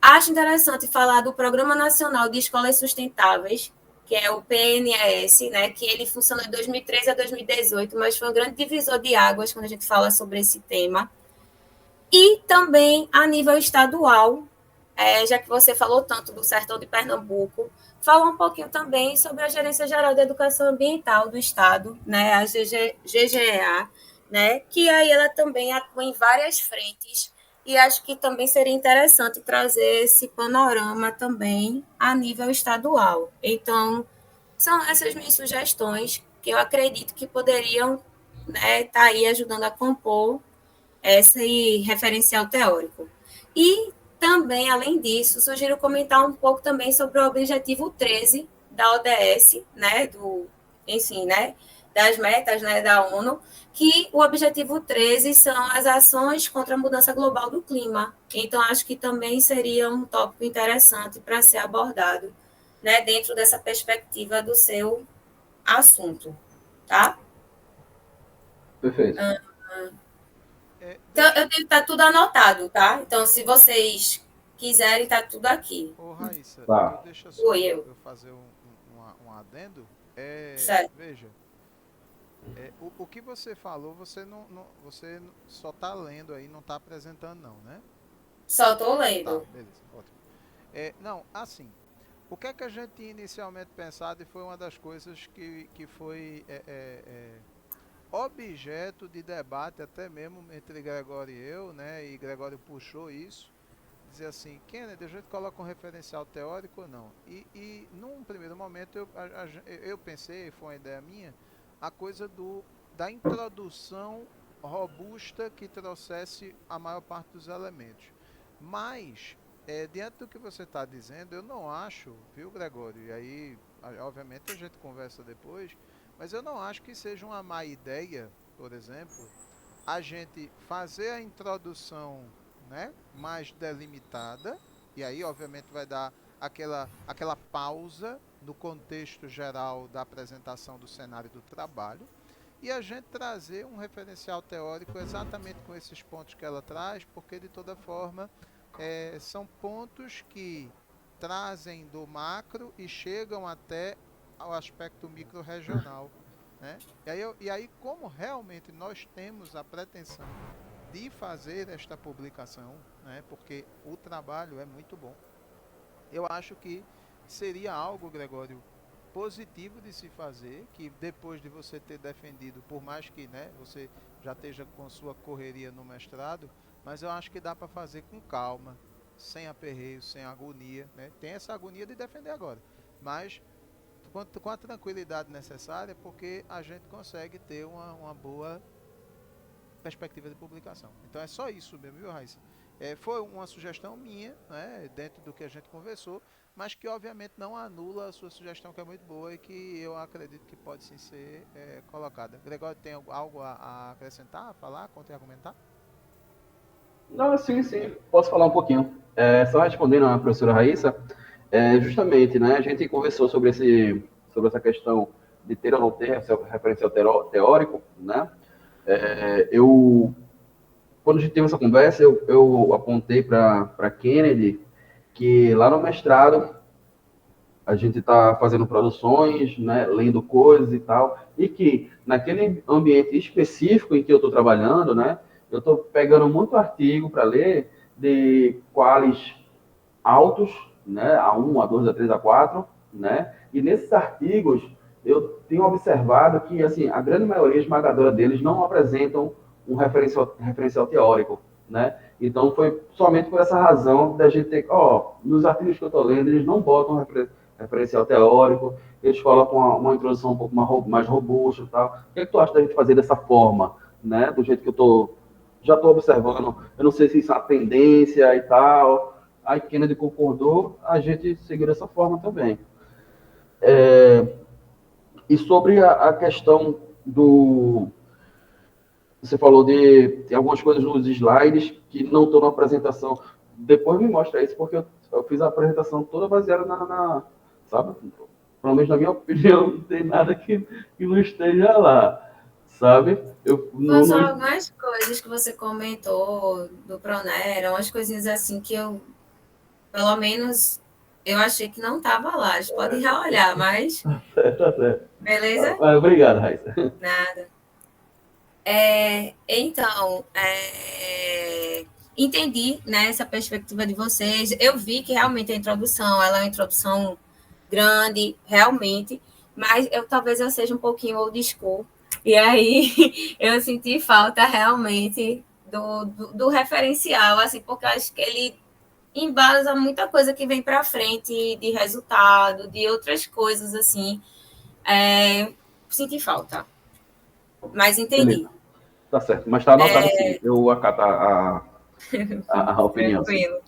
Acho interessante falar do Programa Nacional de Escolas Sustentáveis, que é o PNES, né, que ele funciona de 2013 a 2018, mas foi um grande divisor de águas quando a gente fala sobre esse tema. E também a nível estadual, já que você falou tanto do Sertão de Pernambuco, falar um pouquinho também sobre a Gerência Geral de Educação Ambiental do Estado, né, a GGEA, né, que aí ela também atua em várias frentes, e acho que também seria interessante trazer esse panorama também a nível estadual. Então, são essas minhas sugestões que eu acredito que poderiam, né, estar aí ajudando a compor esse referencial teórico. E também, além disso, sugiro comentar um pouco também sobre o objetivo 13 da ODS, né, enfim, né, das metas, né, da ONU, que o objetivo 13 são as ações contra a mudança global do clima. Então, acho que também seria um tópico interessante para ser abordado, né, dentro dessa perspectiva do seu assunto, tá? Perfeito. É, Então, eu deixa, tenho que estar tudo anotado, tá? Então, se vocês quiserem, tá tudo aqui. ô Raíssa, tu Tá. deixa só Oi, eu, eu. eu fazer um adendo. Certo. Veja, o que você falou, você só tá lendo aí, não tá apresentando não, né? Só tô Tá, lendo. beleza, ótimo. Não, assim, o que é que a gente tinha inicialmente pensado e foi uma das coisas que foi objeto de debate até mesmo entre Gregório e eu, né? E Gregório puxou isso, dizer assim, Kennedy, a gente coloca um referencial teórico ou não? E num primeiro momento eu pensei, foi uma ideia minha, a coisa da introdução robusta que trouxesse a maior parte dos elementos. Mas, diante do que você está dizendo, eu não acho, viu, Gregório? E aí, obviamente, a gente conversa depois, mas eu não acho que seja uma má ideia, por exemplo, a gente fazer a introdução, né, mais delimitada, e aí, obviamente, vai dar aquela pausa no contexto geral da apresentação do cenário do trabalho, e a gente trazer um referencial teórico exatamente com esses pontos que ela traz, porque de toda forma são pontos que trazem do macro e chegam até ao aspecto micro-regional, né? E aí, como realmente nós temos a pretensão de fazer esta publicação, né, porque o trabalho é muito bom, eu acho que seria algo, Gregório, positivo de se fazer, que depois de você ter defendido, por mais que, né, você já esteja com sua correria no mestrado, mas eu acho que dá para fazer com calma, sem aperreio, sem agonia, né? Tem essa agonia de defender agora, mas com a tranquilidade necessária, porque a gente consegue ter uma boa perspectiva de publicação. Então é só isso mesmo, viu, Raíssa? Foi uma sugestão minha, né, dentro do que a gente conversou, mas que obviamente não anula a sua sugestão, que é muito boa e que eu acredito que pode sim ser colocada. Gregório, tem algo a acrescentar, a falar, contra-argumentar? Não, sim, sim, posso falar um pouquinho. Só respondendo à professora Raíssa, justamente, né, a gente conversou sobre essa questão de ter ou não ter referencial teórico, né? Eu, quando a gente teve essa conversa, eu apontei para Kennedy que lá no mestrado a gente está fazendo produções, né, lendo coisas e tal, e que naquele ambiente específico em que eu estou trabalhando, né, eu estou pegando muito artigo para ler de qualis altos, né, A1, A2, A3, A4, né, e nesses artigos eu tenho observado que assim a grande maioria esmagadora deles não apresentam um referencial teórico, né? Então foi somente por essa razão da gente ter, nos artigos que eu estou lendo eles não botam referencial teórico, eles colocam uma introdução um pouco mais robusta e tal. O que, é que tu acha da gente fazer dessa forma, né? Do jeito que já estou observando, eu não sei se isso é uma tendência e tal. Aí Kennedy concordou, a gente seguiu dessa forma também. E sobre a questão do... Você falou de tem algumas coisas nos slides que não estão na apresentação. Depois me mostra isso, porque eu fiz a apresentação toda baseada sabe? Pelo menos na minha opinião, não tem nada que não esteja lá, sabe? Foram só algumas coisas que você comentou do Pronera, umas coisinhas assim que eu, pelo menos, eu achei que não estava lá. A gente pode ir olhar, mas... Tá certo. Beleza? Obrigado, Raíssa. Nada. Então, entendi, né, essa perspectiva de vocês. Eu vi que realmente a introdução, ela é uma introdução grande, realmente, mas talvez eu seja um pouquinho old school. E aí eu senti falta realmente do referencial, assim, porque eu acho que ele embasa muita coisa que vem para frente de resultado, de outras coisas, assim. Senti falta, mas entendi. Beleza. Tá certo, mas tá anotado sim. Eu acato a opinião. Tranquilo.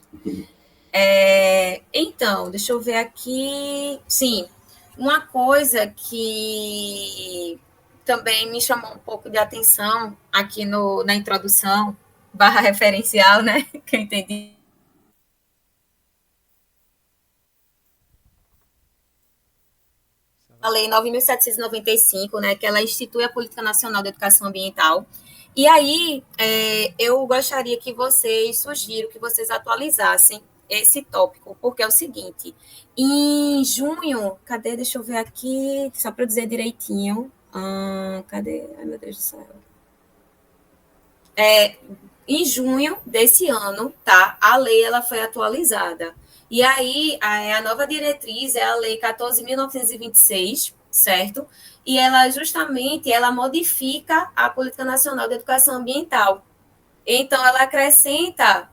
Então, deixa eu ver aqui. Sim, uma coisa que também me chamou um pouco de atenção aqui na introdução, barra referencial, né? Que eu entendi. A Lei 9.795, né, que ela institui a Política Nacional de Educação Ambiental. E aí, eu gostaria que sugiro que vocês atualizassem esse tópico, porque é o seguinte, em junho, cadê, deixa eu ver aqui, só para eu dizer direitinho, cadê, ai meu Deus do céu, em junho desse ano, tá, a lei ela foi atualizada, e aí a nova diretriz é a Lei 14.926, certo? E ela justamente ela modifica a Política Nacional de Educação Ambiental. Então, ela acrescenta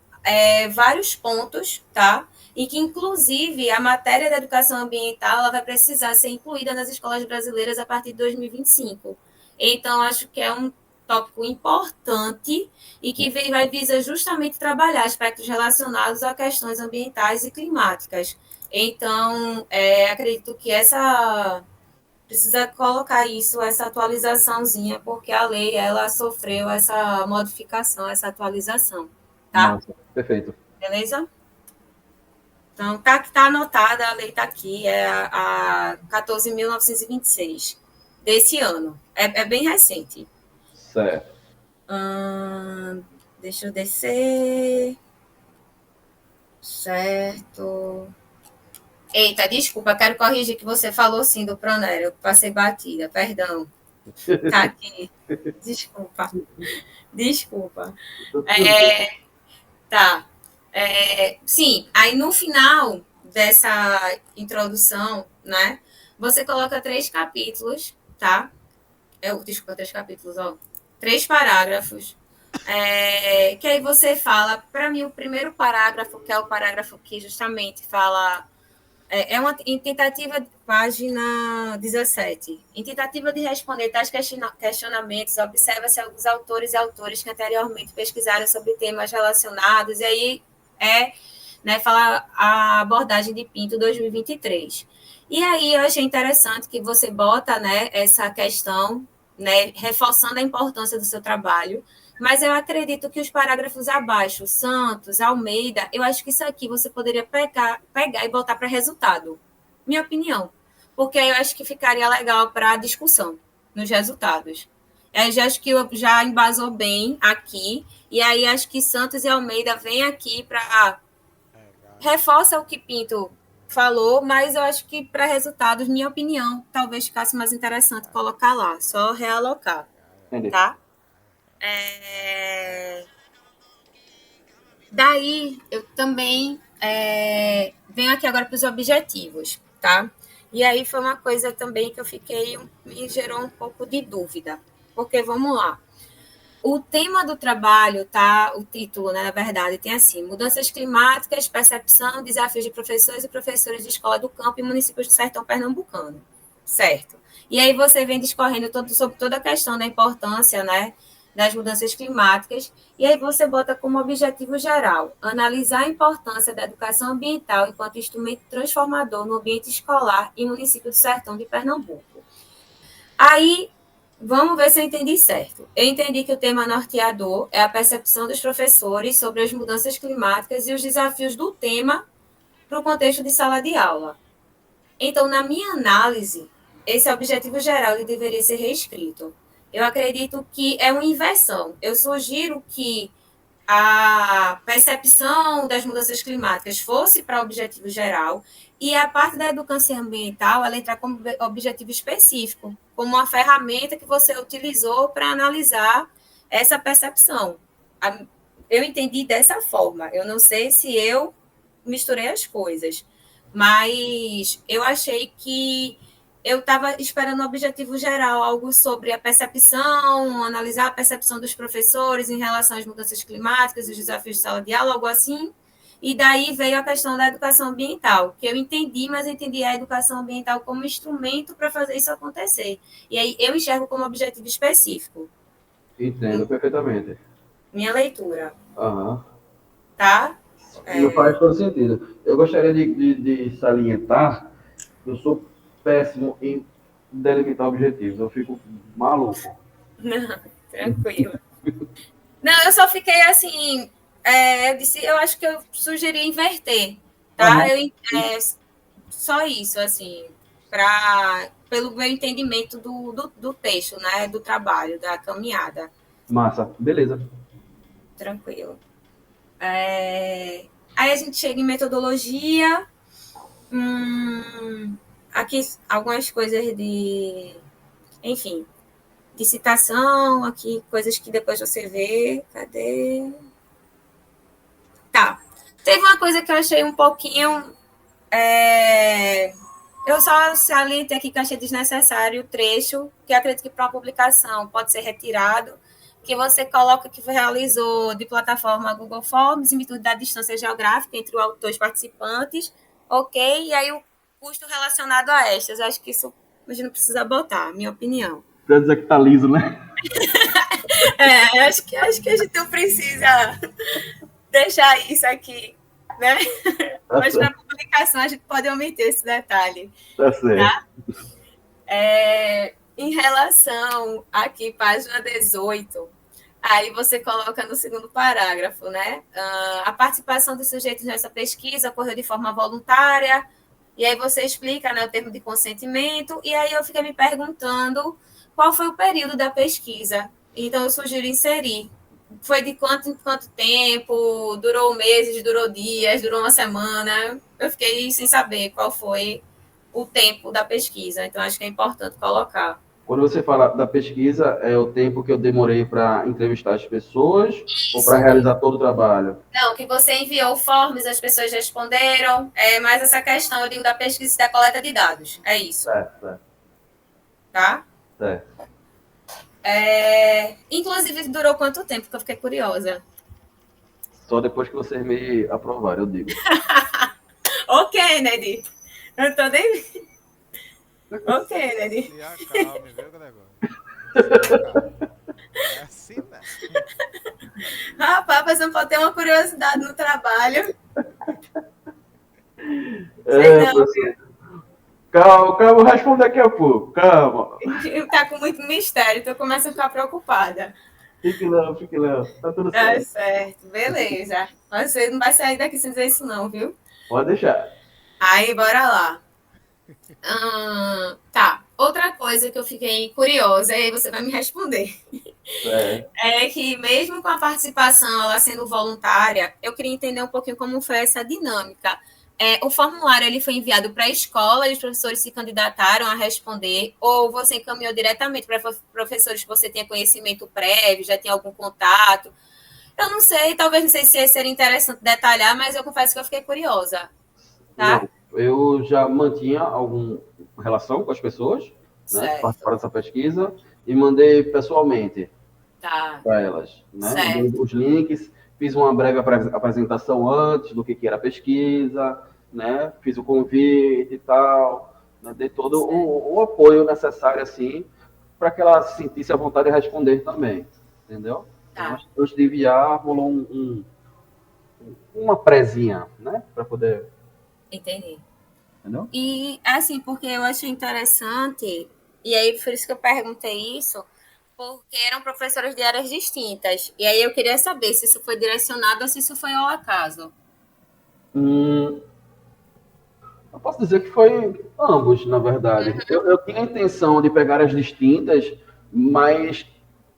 vários pontos, tá? E que, inclusive, a matéria da educação ambiental ela vai precisar ser incluída nas escolas brasileiras a partir de 2025. Então, acho que é um tópico importante e que vai visa justamente trabalhar aspectos relacionados a questões ambientais e climáticas. Então, acredito que precisa colocar essa atualizaçãozinha, porque a lei ela sofreu essa modificação, essa atualização, tá? Nossa, perfeito. Beleza? Então, tá anotada, a lei está aqui, é a 14.926 desse ano. É bem recente. Certo. Deixa eu descer. Certo. Eita, desculpa, quero corrigir que você falou sim do Pronera, eu passei batida, perdão. Tá aqui. Desculpa. Tá. Sim, aí no final dessa introdução, né, você coloca 3 capítulos, tá? Desculpa, 3 capítulos, ó. 3 parágrafos. Que aí você fala, para mim, o primeiro parágrafo, que é o parágrafo que justamente fala... uma tentativa, página 17. Em tentativa de responder tais questionamentos, observa-se alguns autores e autores que anteriormente pesquisaram sobre temas relacionados, e aí né, fala a abordagem de Pinto 2023. E aí eu achei interessante que você bota, né, essa questão, né, reforçando a importância do seu trabalho, mas eu acredito que os parágrafos abaixo, Santos, Almeida, eu acho que isso aqui você poderia pegar e botar para resultado. Minha opinião. Porque aí eu acho que ficaria legal para discussão nos resultados. Eu já acho que já embasou bem aqui, e aí acho que Santos e Almeida vêm aqui para reforça o que Pinto falou, mas eu acho que para resultados, minha opinião, talvez ficasse mais interessante colocar lá, só realocar, Entendi. tá? Daí, eu também venho aqui agora para os objetivos, tá? E aí foi uma coisa também que eu fiquei, me gerou um pouco de dúvida, porque vamos lá. O tema do trabalho, tá? O título, né, na verdade, tem assim: mudanças climáticas, percepção, desafios de professores e professoras de escola do campo e municípios do sertão pernambucano. Certo. E aí você vem discorrendo sobre toda a questão da importância, né, das mudanças climáticas, e aí você bota como objetivo geral analisar a importância da educação ambiental enquanto instrumento transformador no ambiente escolar e município do sertão de Pernambuco. Aí, vamos ver se eu entendi certo. Eu entendi que o tema norteador é a percepção dos professores sobre as mudanças climáticas e os desafios do tema para o contexto de sala de aula. Então, na minha análise, esse objetivo geral ele deveria ser reescrito. Eu acredito que é uma inversão. Eu sugiro que a percepção das mudanças climáticas fosse para o objetivo geral e a parte da educação ambiental ela entrar como objetivo específico, como uma ferramenta que você utilizou para analisar essa percepção. Eu entendi dessa forma. Eu não sei se eu misturei as coisas, mas eu achei que eu estava esperando um objetivo geral, algo sobre a percepção, analisar a percepção dos professores em relação às mudanças climáticas, os desafios de sala de aula, algo assim. E daí veio a questão da educação ambiental, que eu entendi, mas eu entendi a educação ambiental como instrumento para fazer isso acontecer. E aí eu enxergo como objetivo específico. Entendo perfeitamente. Minha leitura. Aham. Tá? Não faz todo sentido. Eu gostaria de salientar que eu sou péssimo em delimitar objetivos. Eu fico maluco. Não, tranquilo. Não, eu só fiquei assim. Eu acho que eu sugeri inverter, tá? Só isso, assim, pelo meu entendimento do texto, né? Do trabalho, da caminhada. Massa, beleza. Tranquilo. Aí a gente chega em metodologia. Aqui algumas coisas enfim, de citação, aqui coisas que depois você vê. Cadê? Tá. Teve uma coisa que eu achei um pouquinho. Eu só salientei aqui que eu achei desnecessário o trecho, que eu acredito que para uma publicação pode ser retirado, que você coloca que realizou de plataforma Google Forms, em virtude da distância geográfica entre o autor e os participantes, ok? E aí o custo relacionado a estas. Acho que isso a gente não precisa botar, minha opinião. Pra dizer que tá liso, né? Acho que a gente não precisa deixar isso aqui, né? Mas para publicação a gente pode omitir esse detalhe. Tá certo. Tá? Em relação aqui, página 18, aí você coloca no segundo parágrafo, né? A participação dos sujeitos nessa pesquisa ocorreu de forma voluntária, e aí você explica, né, o termo de consentimento, e aí eu fiquei me perguntando qual foi o período da pesquisa. Então, eu sugiro inserir. Foi de quanto em quanto tempo? Durou meses, durou dias, durou uma semana? Eu fiquei sem saber qual foi o tempo da pesquisa. Então, acho que é importante colocar. Quando você fala da pesquisa, é o tempo que eu demorei para entrevistar as pessoas ou para realizar todo o trabalho? Não, que você enviou forms, as pessoas responderam. É mais essa questão, eu digo, da pesquisa e da coleta de dados. É isso. Certo. Tá? Certo. Inclusive, durou quanto tempo? Que eu fiquei curiosa. Só depois que vocês me aprovarem, eu digo. Ok, Ned. Eu tô nem... Ok, Ned. Se acalme, viu, Gregório? É assim, né? Rapaz, você não pode ter uma curiosidade no trabalho. Sei É, não, professor. Calma, calma, eu respondo daqui a pouco. Calma. tá com muito mistério, então começa a ficar preocupada. Fique não. Tá tudo Tá certo. certo, beleza. Você não vai sair daqui sem dizer isso não, viu? Pode deixar. Aí, bora lá. Tá. Outra coisa que eu fiquei curiosa, e aí você vai me responder, Certo. é que mesmo com a participação, ela sendo voluntária, eu queria entender um pouquinho como foi essa dinâmica. O formulário ele foi enviado para a escola e os professores se candidataram a responder, ou você encaminhou diretamente para professores que você tenha conhecimento prévio, já tinha algum contato? Eu não sei, talvez não sei se seria interessante detalhar, mas eu confesso que eu fiquei curiosa, tá? Não, eu já mantinha alguma relação com as pessoas, né, que Certo, participaram dessa pesquisa, e mandei pessoalmente tá, para elas, né? Mandei certo, os links, fiz uma breve apresentação antes do que era a pesquisa, né? Fiz o convite e tal, né? Dei todo certo, o apoio necessário, assim, para que ela sentisse a vontade de responder também, entendeu? Então, tá, antes de enviar, rolou uma prezinha, né? Para poder, entendi. entendeu? E assim, porque eu achei interessante, e aí por isso que eu perguntei isso, porque eram professoras de áreas distintas. E aí eu queria saber se isso foi direcionado ou se isso foi ao acaso. Hum, eu posso dizer que foi ambos, na verdade. Eu tinha a intenção de pegar as distintas, mas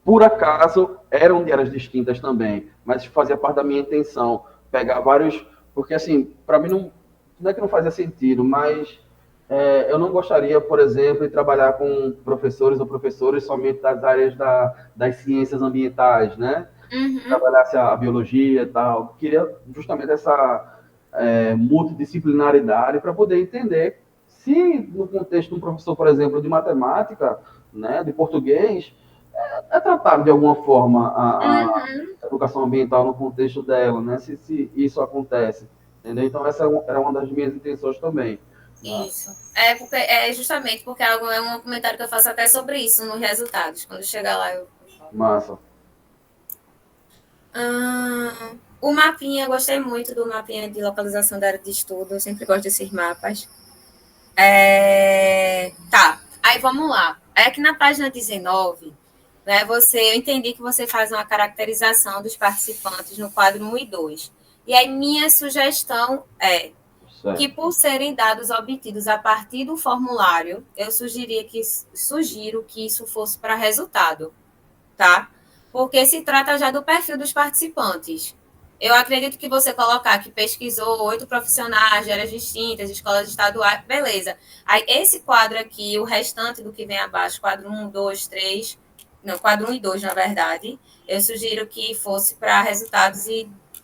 por acaso eram de áreas distintas também. Mas fazia parte da minha intenção pegar vários, porque assim, para mim não é que não fazia sentido, mas eu não gostaria, por exemplo, de trabalhar com professores ou professores somente das áreas das ciências ambientais, né? Uhum, Trabalhasse a biologia e tal. Queria justamente essa multidisciplinaridade para poder entender se, no contexto de um professor, por exemplo, de matemática, né, de português, tratado de alguma forma a uhum, educação ambiental no contexto dela, né, se isso acontece. Entendeu? Então, essa era uma das minhas intenções também. Né? isso. É justamente porque é um comentário que eu faço até sobre isso nos resultados. Quando chegar lá, eu falo. Massa. O mapinha, eu gostei muito do mapinha de localização da área de estudo. Eu sempre gosto desses mapas. Tá, aí vamos lá. Aí aqui na página 19, né, eu entendi que você faz uma caracterização dos participantes no quadro 1 e 2. E aí minha sugestão é que, Certo. por serem dados obtidos a partir do formulário, eu sugiro que isso fosse para resultado, tá? Porque se trata já do perfil dos participantes. Eu acredito que você colocar que pesquisou 8 profissionais de áreas distintas, escolas estaduais, beleza. Aí, esse quadro aqui, o restante do que vem abaixo, quadro 1, 2, 3, não, quadro 1 e 2, na verdade, eu sugiro que fosse para resultados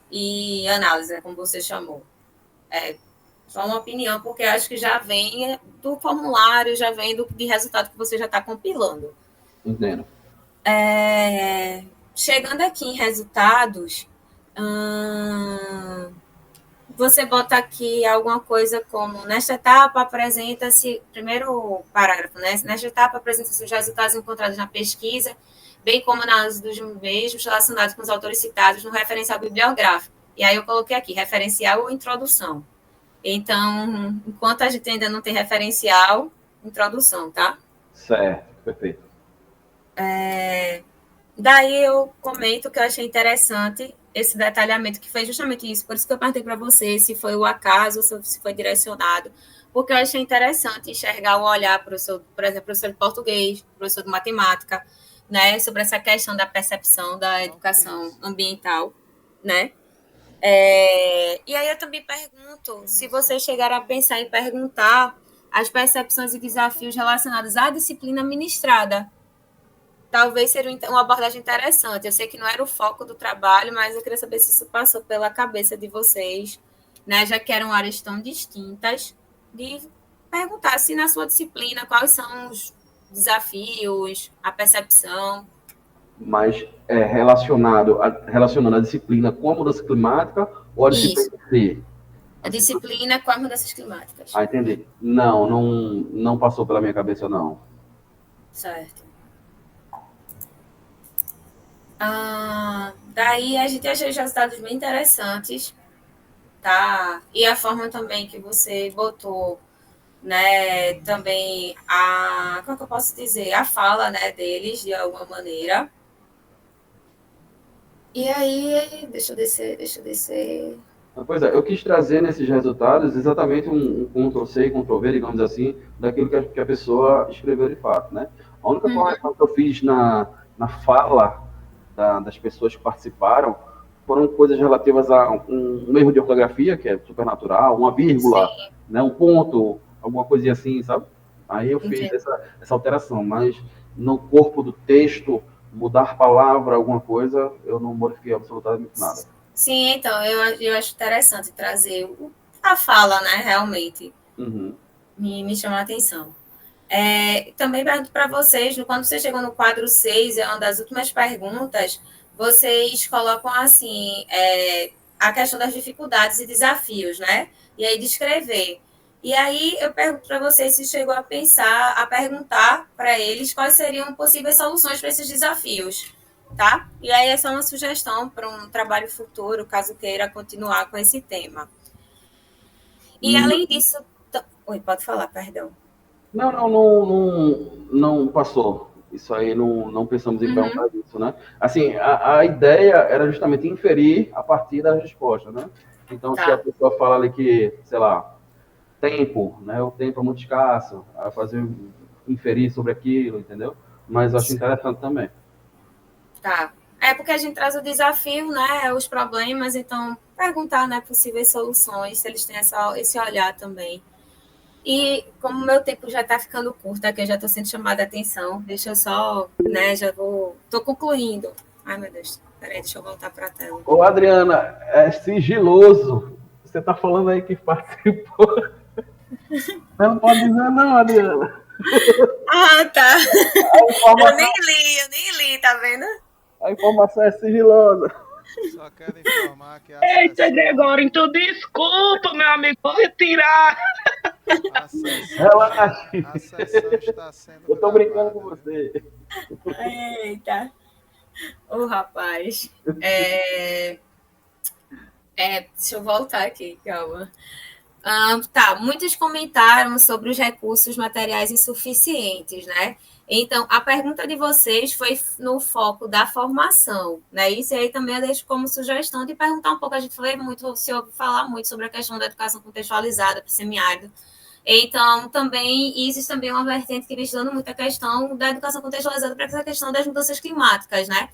e análise, né, como você chamou. Só uma opinião, porque acho que já vem do formulário, já vem de resultado que você já está compilando. Entendo. Chegando aqui em resultados, você bota aqui alguma coisa como: nesta etapa apresenta-se, primeiro parágrafo, né? Nesta etapa apresenta-se os resultados encontrados na pesquisa, bem como análise dos mesmos relacionados com os autores citados no referencial bibliográfico. E aí eu coloquei aqui, referencial ou introdução. Então, enquanto a gente ainda não tem referencial, introdução, tá? Certo. Perfeito. Daí eu comento que eu achei interessante esse detalhamento, que foi justamente isso, por isso que eu perguntei para você se foi o acaso, se foi direcionado, porque eu achei interessante enxergar o olhar, professor, por exemplo, professor de português, professor de matemática, né, sobre essa questão da percepção da educação Isso. ambiental, né? E aí eu também pergunto se vocês chegaram a pensar em perguntar as percepções e desafios relacionados à disciplina ministrada. Talvez seria uma abordagem interessante. Eu sei que não era o foco do trabalho, mas eu queria saber se isso passou pela cabeça de vocês, né? Já que eram áreas tão distintas, de perguntar se na sua disciplina quais são os desafios, a percepção. Mas relacionando a disciplina com a mudança climática ou a disciplina Isso, em si? a Assim, disciplina com as mudanças climáticas. entendi. Não passou pela minha cabeça, não. Certo. Daí a gente achou os resultados bem interessantes, tá? E a forma também que você botou, né, também como é que eu posso dizer? A fala, né, deles, de alguma maneira. E aí, deixa eu descer. Pois é, eu quis trazer nesses resultados exatamente um Ctrl+C e Ctrl+V, digamos assim, daquilo que a pessoa escreveu de fato, né? A única correção que eu fiz na fala das pessoas que participaram foram coisas relativas a um erro de ortografia, que é super natural, uma vírgula, né, um ponto, alguma coisinha assim, sabe? Aí eu fiz essa alteração, mas no corpo do texto, mudar palavra, alguma coisa, eu não modifiquei absolutamente nada. Sim, então, eu acho interessante trazer a fala, né, realmente. Me chama a atenção. Também pergunto para vocês, quando você chegou no quadro 6, é uma das últimas perguntas, vocês colocam assim, a questão das dificuldades e desafios, né? E aí descrever. E aí eu pergunto para vocês se chegou a pensar, a perguntar para eles quais seriam possíveis soluções para esses desafios, tá? E aí essa é uma sugestão para um trabalho futuro, caso queira continuar com esse tema. E além disso... Oi, pode falar, perdão. Não passou. Isso aí não pensamos em perguntar isso, né? Assim, a ideia era justamente inferir a partir da resposta, né? Então, se a pessoa fala ali que, sei lá, tempo, né? O tempo é muito escasso, a fazer inferir sobre aquilo, entendeu? Mas eu acho interessante também. Tá. É porque a gente traz o desafio, né? Os problemas, então perguntar, né, possíveis soluções, se eles têm esse olhar também. E como meu tempo já está ficando curto, aqui eu já estou sendo chamada a atenção, deixa eu só, né, estou concluindo. Ai, meu Deus, peraí, deixa eu voltar para a tela. Ô, Adriana, é sigiloso. Você está falando aí que participou. Não pode dizer não, Adriana. Ah, tá. Eu nem li, tá vendo? A informação é sigilosa. Só quero informar que Eita, Gregório, então desculpa, meu amigo, vou retirar. Relaxa. A sessão está sendo Eu tô brincando com você. Eita. Ô, rapaz. Deixa eu voltar aqui, calma. Muitos comentaram sobre os recursos materiais insuficientes, né? Então, a pergunta de vocês foi no foco da formação, né? Isso aí também eu deixo como sugestão de perguntar um pouco. A gente se ouve falar muito sobre a questão da educação contextualizada para o semiárido. Então, também, existe também uma vertente que vem estudando muito a questão da educação contextualizada para essa questão das mudanças climáticas, né?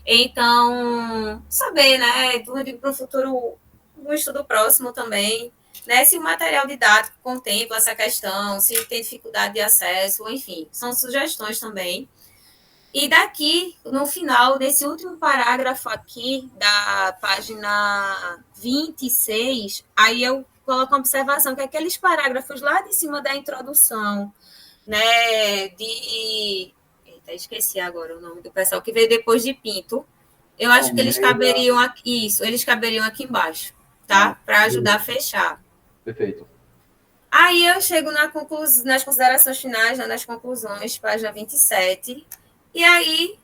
Então, saber, né? Para o futuro, um estudo próximo também, né, se o material didático contempla essa questão, se tem dificuldade de acesso, enfim, são sugestões também. E daqui, no final, desse último parágrafo aqui, da página 26, aí eu coloco uma observação que aqueles parágrafos lá de cima da introdução, né, Eita, esqueci agora o nome do pessoal, que veio depois de Pinto, eu acho que eles caberiam aqui, eles caberiam aqui embaixo, tá? Para ajudar a fechar. Perfeito. Aí eu chego nas considerações finais, né, nas conclusões, página 27, e aí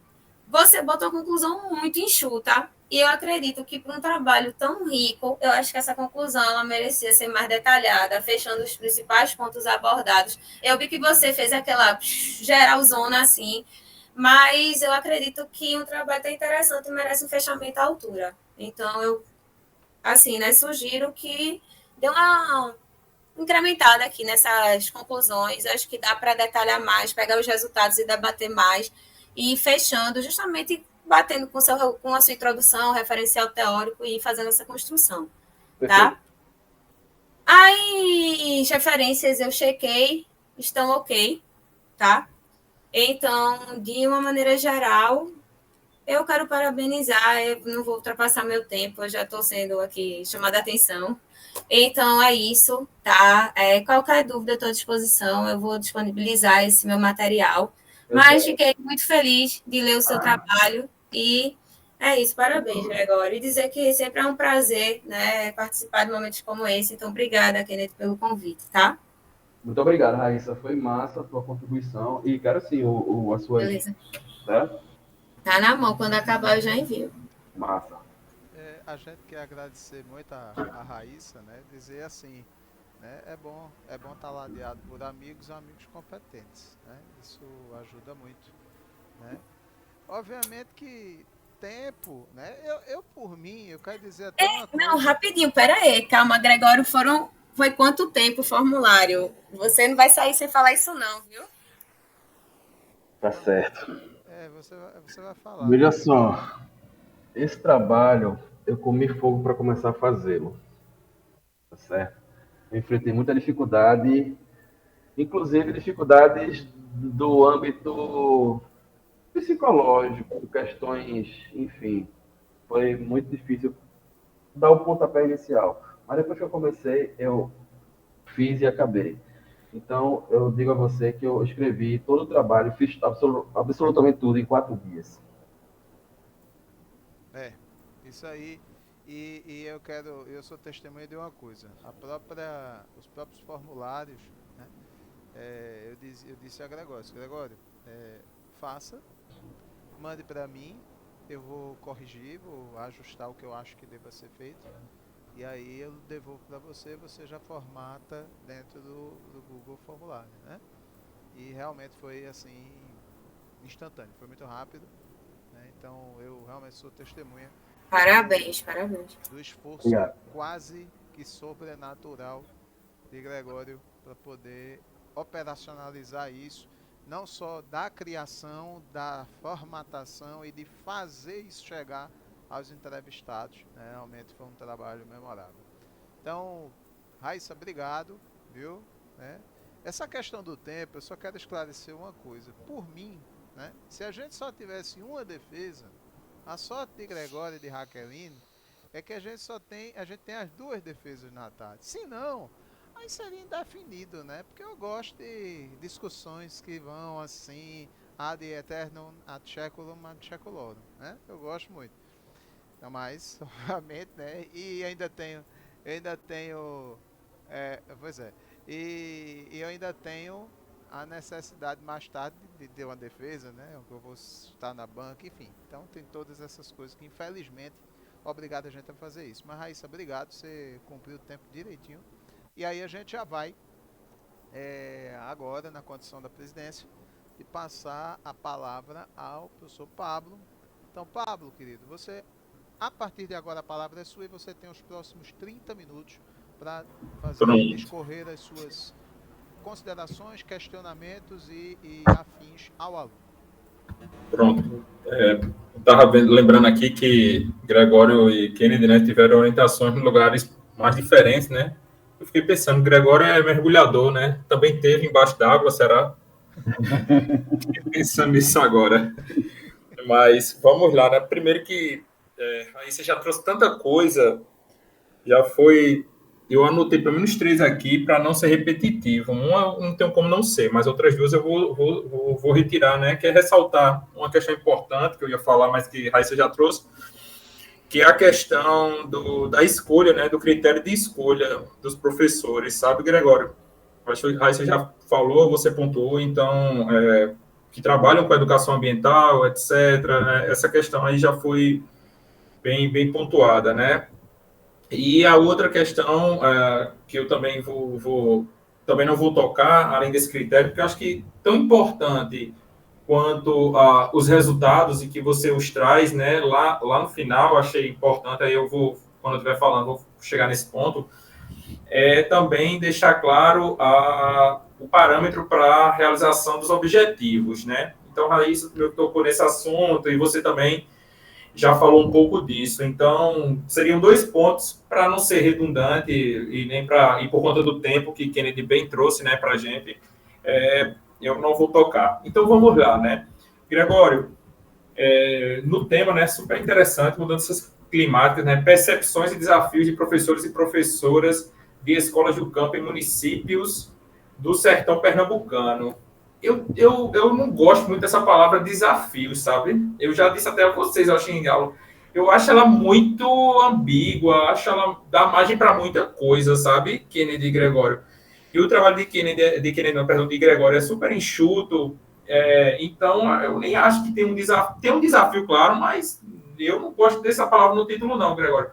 você bota uma conclusão muito enxuta, e eu acredito que para um trabalho tão rico, eu acho que essa conclusão ela merecia ser mais detalhada, fechando os principais pontos abordados. Eu vi que você fez aquela geralzona assim, mas eu acredito que um trabalho tão interessante merece um fechamento à altura. Então, eu, assim, né, sugiro que dê uma incrementada aqui nessas conclusões. Acho que dá para detalhar mais, pegar os resultados e debater mais, e ir fechando, justamente batendo com a sua introdução, referencial teórico e fazendo essa construção. Tá? Aí, as referências eu chequei, estão ok, tá? Então, de uma maneira geral, eu quero parabenizar, eu não vou ultrapassar meu tempo, eu já estou sendo aqui chamada a atenção. Então, é isso, tá? Qualquer dúvida, estou à disposição, eu vou disponibilizar esse meu material. Mas fiquei muito feliz de ler o seu trabalho e é isso, parabéns, Gregório. E dizer que sempre é um prazer, né, participar de momentos como esse. Então, obrigada, Kenneth, pelo convite, tá? Muito obrigado, Raíssa. Foi massa a sua contribuição. E quero sim a sua. Beleza. Certo? Tá na mão, quando acabar eu já envio. Massa. a gente quer agradecer muito a Raíssa, né? Dizer assim, né? É bom estar ladeado por amigos competentes, né? Isso ajuda muito, né? Obviamente que tempo, né? Eu por mim, eu quero dizer até uma Não, coisa. rapidinho, pera aí, calma, Gregório, foi quanto tempo o formulário? Você não vai sair sem falar isso não, viu? Tá certo. Você vai falar, Veja né? só, esse trabalho eu comi fogo para começar a fazê-lo, tá certo? Eu enfrentei muita dificuldade, inclusive dificuldades do âmbito psicológico, questões, enfim, foi muito difícil dar o pontapé inicial. Mas depois que eu comecei, eu fiz e acabei. Então, eu digo a você que eu escrevi todo o trabalho, fiz absolutamente tudo em 4 dias. É, isso aí. E eu sou testemunha de uma coisa. Os próprios formulários, né? Eu disse a Gregório, faça, mande para mim, eu vou corrigir, vou ajustar o que eu acho que deva ser feito. E aí eu devolvo para você, você já formata dentro do Google Formulário, né? E realmente foi assim, instantâneo, foi muito rápido, né? Então eu realmente sou testemunha Parabéns, parabéns. do esforço Obrigado. quase que sobrenatural de Gregório para poder operacionalizar isso, não só da criação, da formatação e de fazer isso chegar aos entrevistados, né? Realmente foi um trabalho memorável. Então, Raíssa, obrigado, viu? Né? Essa questão do tempo, eu só quero esclarecer uma coisa. Por mim, né? Se a gente só tivesse uma defesa, a sorte de Gregório e de Raqueline é que a gente tem as duas defesas na tarde. Se não, aí seria indefinido, né? Porque eu gosto de discussões que vão assim, ad eternum, ad seculum, ad seculorum, né? Eu gosto muito. Então, mas, obviamente, né? E ainda tenho, pois é, e eu ainda tenho a necessidade mais tarde de ter uma defesa, né? Eu vou estar na banca, enfim. Então tem todas essas coisas que infelizmente obrigado a gente a fazer isso. Mas Raíssa, obrigado, você cumpriu o tempo direitinho. E aí a gente já vai agora na condição da presidência e passar a palavra ao professor Pablo. Então, Pablo, querido, você a partir de agora a palavra é sua e você tem os próximos 30 minutos para discorrer as suas considerações, questionamentos e afins ao aluno. Pronto. Estava lembrando aqui que Gregório e Kennedy, né, tiveram orientações em lugares mais diferentes, né? Eu fiquei pensando, Gregório é mergulhador, né? Também teve embaixo d'água, será? Fiquei pensando nisso agora. Mas vamos lá, né? Primeiro que aí você já trouxe tanta coisa, já foi. Eu anotei pelo menos 3 aqui para não ser repetitivo. Uma não tem como não ser, mas outras 2 eu vou retirar, né? Que é ressaltar uma questão importante que eu ia falar, mas que Raíssa já trouxe, que é a questão da escolha, né? Do critério de escolha dos professores, sabe, Gregório? Acho que Raíssa já falou, você pontuou, então, que trabalham com educação ambiental, etc. Né? Essa questão aí já foi bem pontuada, né? E a outra questão que eu também também não vou tocar, além desse critério, porque eu acho que tão importante quanto os resultados e que você os traz, né, lá no final, achei importante, aí eu vou, quando eu estiver falando, vou chegar nesse ponto, também deixar claro o parâmetro para a realização dos objetivos, né? Então, Raíssa, eu tocou nesse assunto e você também já falou um pouco disso. Então, seriam 2 pontos para não ser redundante e nem e por conta do tempo que Kennedy bem trouxe, né, para a gente, eu não vou tocar. Então, vamos lá, né? Gregório, no tema, né, super interessante, mudanças climáticas, né, percepções e desafios de professores e professoras de escolas do campo em municípios do sertão pernambucano. Eu não gosto muito dessa palavra desafio, sabe? Eu já disse até a vocês, eu acho ela muito ambígua, acho ela dá margem para muita coisa, sabe, Kennedy e Gregório? E o trabalho de Gregório é super enxuto, então eu nem acho que tem um desafio, claro, mas eu não gosto dessa palavra no título não, Gregório.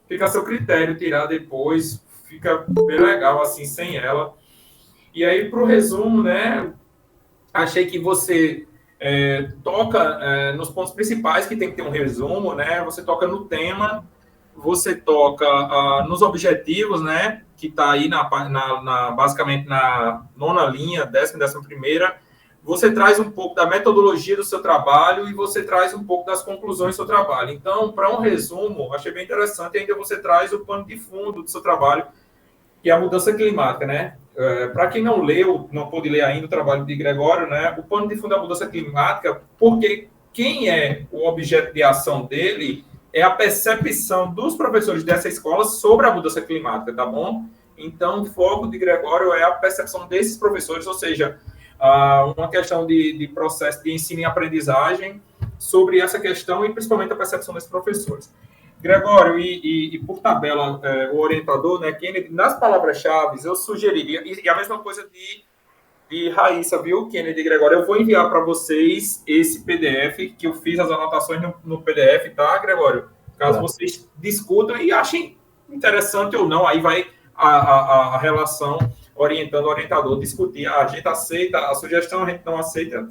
Fica a seu critério tirar depois, fica bem legal assim, sem ela. E aí, para o resumo, né, achei que você toca nos pontos principais que tem que ter um resumo, né, você toca no tema, você toca nos objetivos, né, que está aí basicamente na 9ª linha, 10ª e 11ª. Você traz um pouco da metodologia do seu trabalho e você traz um pouco das conclusões do seu trabalho. Então, para um resumo, achei bem interessante, ainda você traz o pano de fundo do seu trabalho, que é a mudança climática, né? Para quem não leu, não pôde ler ainda o trabalho de Gregório, né? O pano de fundo da mudança climática, porque quem é o objeto de ação dele é a percepção dos professores dessa escola sobre a mudança climática, tá bom? Então, o foco de Gregório é a percepção desses professores, ou seja, uma questão de processo de ensino e aprendizagem sobre essa questão e principalmente a percepção desses professores. Gregório, e por tabela, o orientador, né, Kennedy, nas palavras-chave, eu sugeriria, e a mesma coisa de Raíssa, viu, Kennedy e Gregório, eu vou enviar para vocês esse PDF, que eu fiz as anotações no PDF, tá, Gregório? Caso vocês discutam e achem interessante ou não, aí vai a relação orientando o orientador, discutir, a gente aceita a sugestão, a gente não aceita,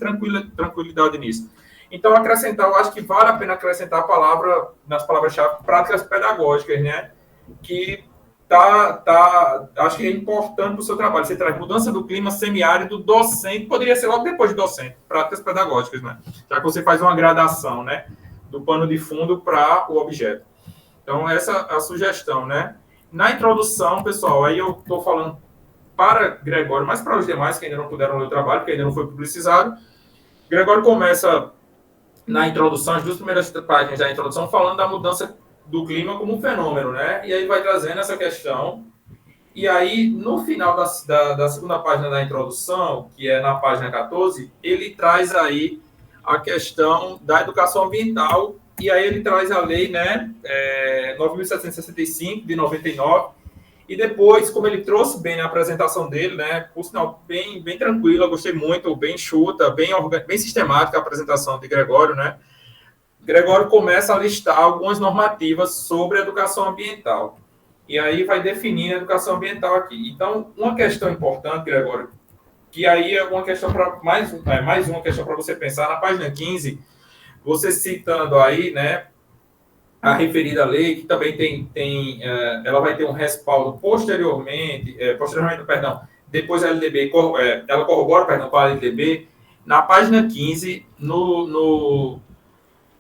tranquilidade nisso. Então, eu acho que vale a pena acrescentar a palavra, nas palavras-chave, práticas pedagógicas, né? Que acho que é importante para o seu trabalho. Você traz mudança do clima, semiárido, docente, poderia ser logo depois de docente, práticas pedagógicas, né? Já que você faz uma gradação, né? Do pano de fundo para o objeto. Então, essa é a sugestão, né? Na introdução, pessoal, aí eu estou falando para Gregório, mas para os demais que ainda não puderam ler o trabalho, que ainda não foi publicizado. Gregório começa na introdução, as 2 primeiras páginas da introdução, falando da mudança do clima como um fenômeno, né? E aí vai trazendo essa questão. E aí, no final da 2ª página da introdução, que é na página 14, ele traz aí a questão da educação ambiental, e aí ele traz a lei, né, 9.765, de 99, e depois, como ele trouxe bem na apresentação dele, né, por sinal, bem tranquila, gostei muito, bem enxuta, bem sistemática a apresentação de Gregório, né? Gregório começa a listar algumas normativas sobre a educação ambiental. E aí vai definir a educação ambiental aqui. Então, uma questão importante, Gregório, que aí é uma questão para mais uma questão para você pensar, na página 15, você citando aí, né, a referida lei, que também ela vai ter um respaldo posteriormente, depois a LDB, ela corrobora, com a LDB, na página 15, no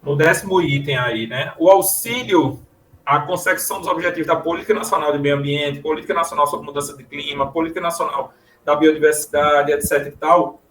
10º item aí, né, o auxílio à consecução dos objetivos da Política Nacional de Meio Ambiente, Política Nacional sobre Mudança de Clima, Política Nacional da Biodiversidade, etc. e tal,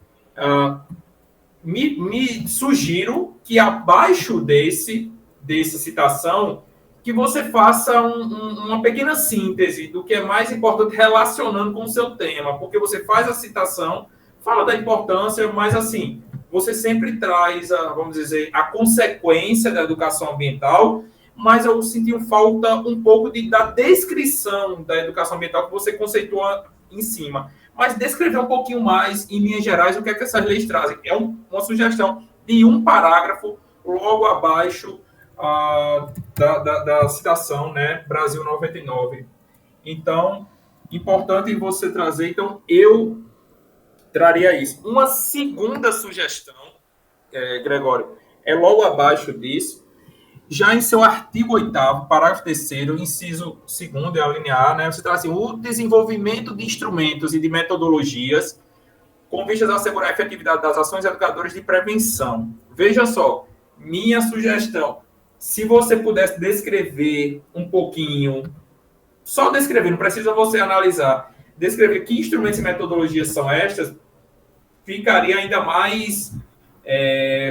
me sugiro que abaixo dessa citação, que você faça uma pequena síntese do que é mais importante relacionando com o seu tema, porque você faz a citação, fala da importância, mas assim, você sempre traz, vamos dizer, a consequência da educação ambiental, mas eu senti falta um pouco da descrição da educação ambiental que você conceitua em cima. Mas descrever um pouquinho mais, em linhas gerais, o que é que essas leis trazem. É uma sugestão de um parágrafo logo abaixo da citação, né, Brasil 99. Então, importante você trazer. Então, eu traria isso. Uma segunda sugestão, Gregório, é logo abaixo disso, já em seu artigo 8º, parágrafo 3º, inciso 2º, é a linha A, né, você traz assim, o desenvolvimento de instrumentos e de metodologias com vistas a assegurar a efetividade das ações educadoras de prevenção. Veja só, minha sugestão, se você pudesse descrever um pouquinho, só descrever, não precisa você analisar, descrever que instrumentos e metodologias são estas, ficaria ainda mais,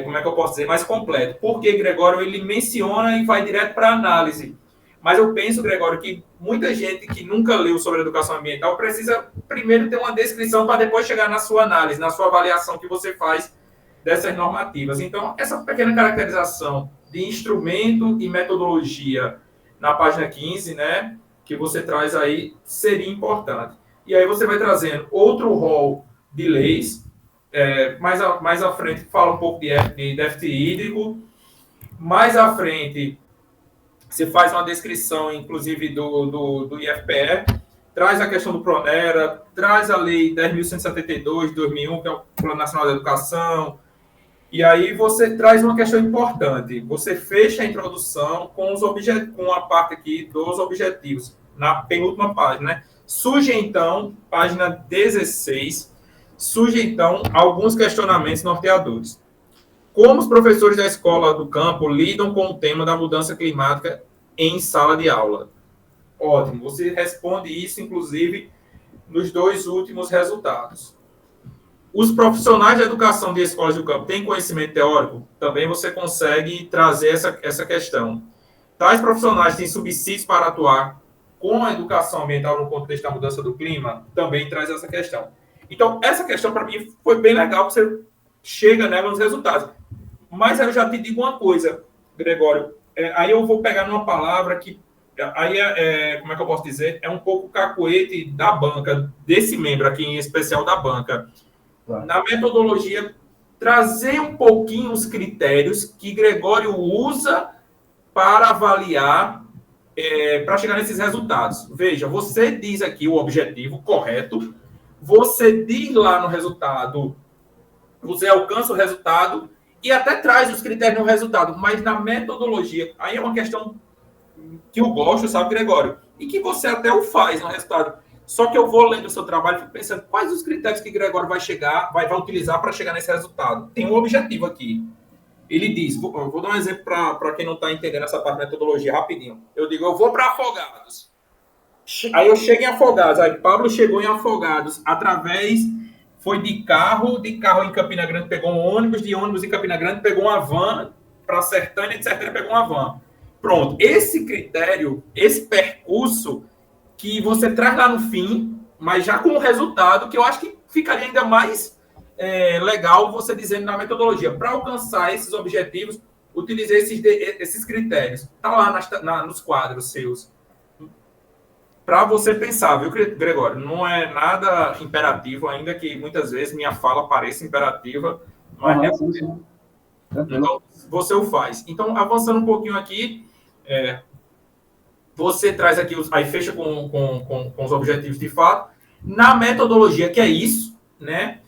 como é que eu posso dizer, mais completo. Porque Gregório, ele menciona e vai direto para a análise. Mas eu penso, Gregório, que muita gente que nunca leu sobre educação ambiental precisa primeiro ter uma descrição para depois chegar na sua análise, na sua avaliação que você faz dessas normativas. Então, essa pequena caracterização de instrumento e metodologia na página 15, né, que você traz aí, seria importante. E aí você vai trazendo outro rol de leis, mais à frente fala um pouco de déficit hídrico, Mais à frente, você faz uma descrição, inclusive, do IFPE, traz a questão do Pronera, traz a Lei 10.172 de 2001, que é o Plano Nacional da Educação, e aí você traz uma questão importante. Você fecha a introdução com a parte aqui dos objetivos, na penúltima página, né? Surge, então, página 16, surge, então, alguns questionamentos norteadores. Como os professores da escola do campo lidam com o tema da mudança climática em sala de aula? Ótimo, você responde isso, inclusive, nos 2 últimos resultados. Os profissionais de educação de escolas do campo têm conhecimento teórico? Também você consegue trazer essa questão. Tais profissionais têm subsídios para atuar com a educação ambiental no contexto da mudança do clima? Também traz essa questão. Então, essa questão, para mim, foi bem legal, que você chega nela nos resultados. Mas eu já te digo uma coisa, Gregório. Aí eu vou pegar numa palavra que, aí como é que eu posso dizer? É um pouco cacuete da banca, desse membro aqui, em especial da banca. Na metodologia, trazer um pouquinho os critérios que Gregório usa para avaliar, para chegar nesses resultados. Veja, você diz aqui o objetivo correto, você diz lá no resultado, você alcança o resultado e até traz os critérios no resultado, mas na metodologia, aí é uma questão que eu gosto, sabe, Gregório? E que você até o faz no resultado. Só que eu vou lendo o seu trabalho e fico pensando quais os critérios que Gregório vai utilizar para chegar nesse resultado. Tem um objetivo aqui. Ele diz, vou dar um exemplo para quem não está entendendo essa parte de metodologia rapidinho. Eu digo, eu vou para Afogados. Aí eu chego em Afogados. Aí Pablo chegou em Afogados foi de carro em Campina Grande pegou um ônibus, de ônibus em Campina Grande pegou uma van, para Sertânia, de Sertânia pegou uma van. Pronto, esse critério, esse percurso que você traz lá no fim, mas já com o resultado, que eu acho que ficaria ainda mais legal você dizendo na metodologia. Para alcançar esses objetivos, utilizei esses critérios. Está lá nos quadros seus. Para você pensar, viu, Gregório? Não é nada imperativo, ainda que muitas vezes minha fala pareça imperativa, mas sim. Então, você o faz. Então, avançando um pouquinho aqui, você traz aqui, aí fecha com os objetivos de fato. Na metodologia, que é isso, né?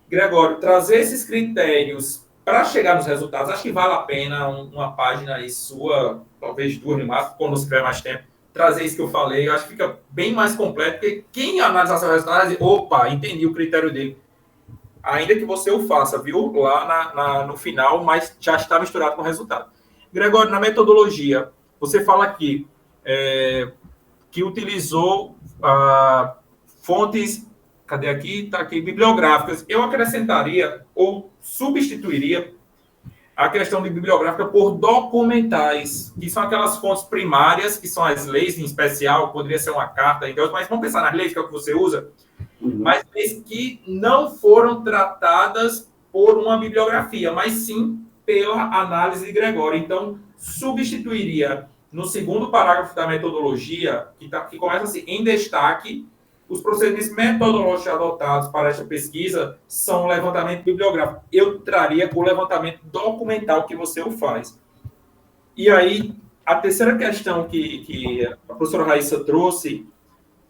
Gregório, trazer esses critérios para chegar nos resultados, acho que vale a pena uma página aí sua, talvez 2 no máximo, quando você tiver mais tempo, trazer isso que eu falei, eu acho que fica bem mais completo, porque quem analisar seu resultado vai dizer, opa, entendi o critério dele. Ainda que você o faça, viu? Lá no final, mas já está misturado com o resultado. Gregório, na metodologia, você fala aqui que utilizou fontes, cadê aqui? Está aqui, bibliográficas. Eu acrescentaria ou substituiria a questão de bibliográfica por documentais, que são aquelas fontes primárias, que são as leis em especial, poderia ser uma carta, mas vamos pensar nas leis, que é o que você usa, mas leis que não foram tratadas por uma bibliografia, mas sim pela análise de Gregório. Então, substituiria no segundo parágrafo da metodologia, que começa assim, em destaque, os procedimentos metodológicos adotados para esta pesquisa são o levantamento bibliográfico. Eu traria o levantamento documental que você o faz. E aí, a terceira questão que a professora Raíssa trouxe,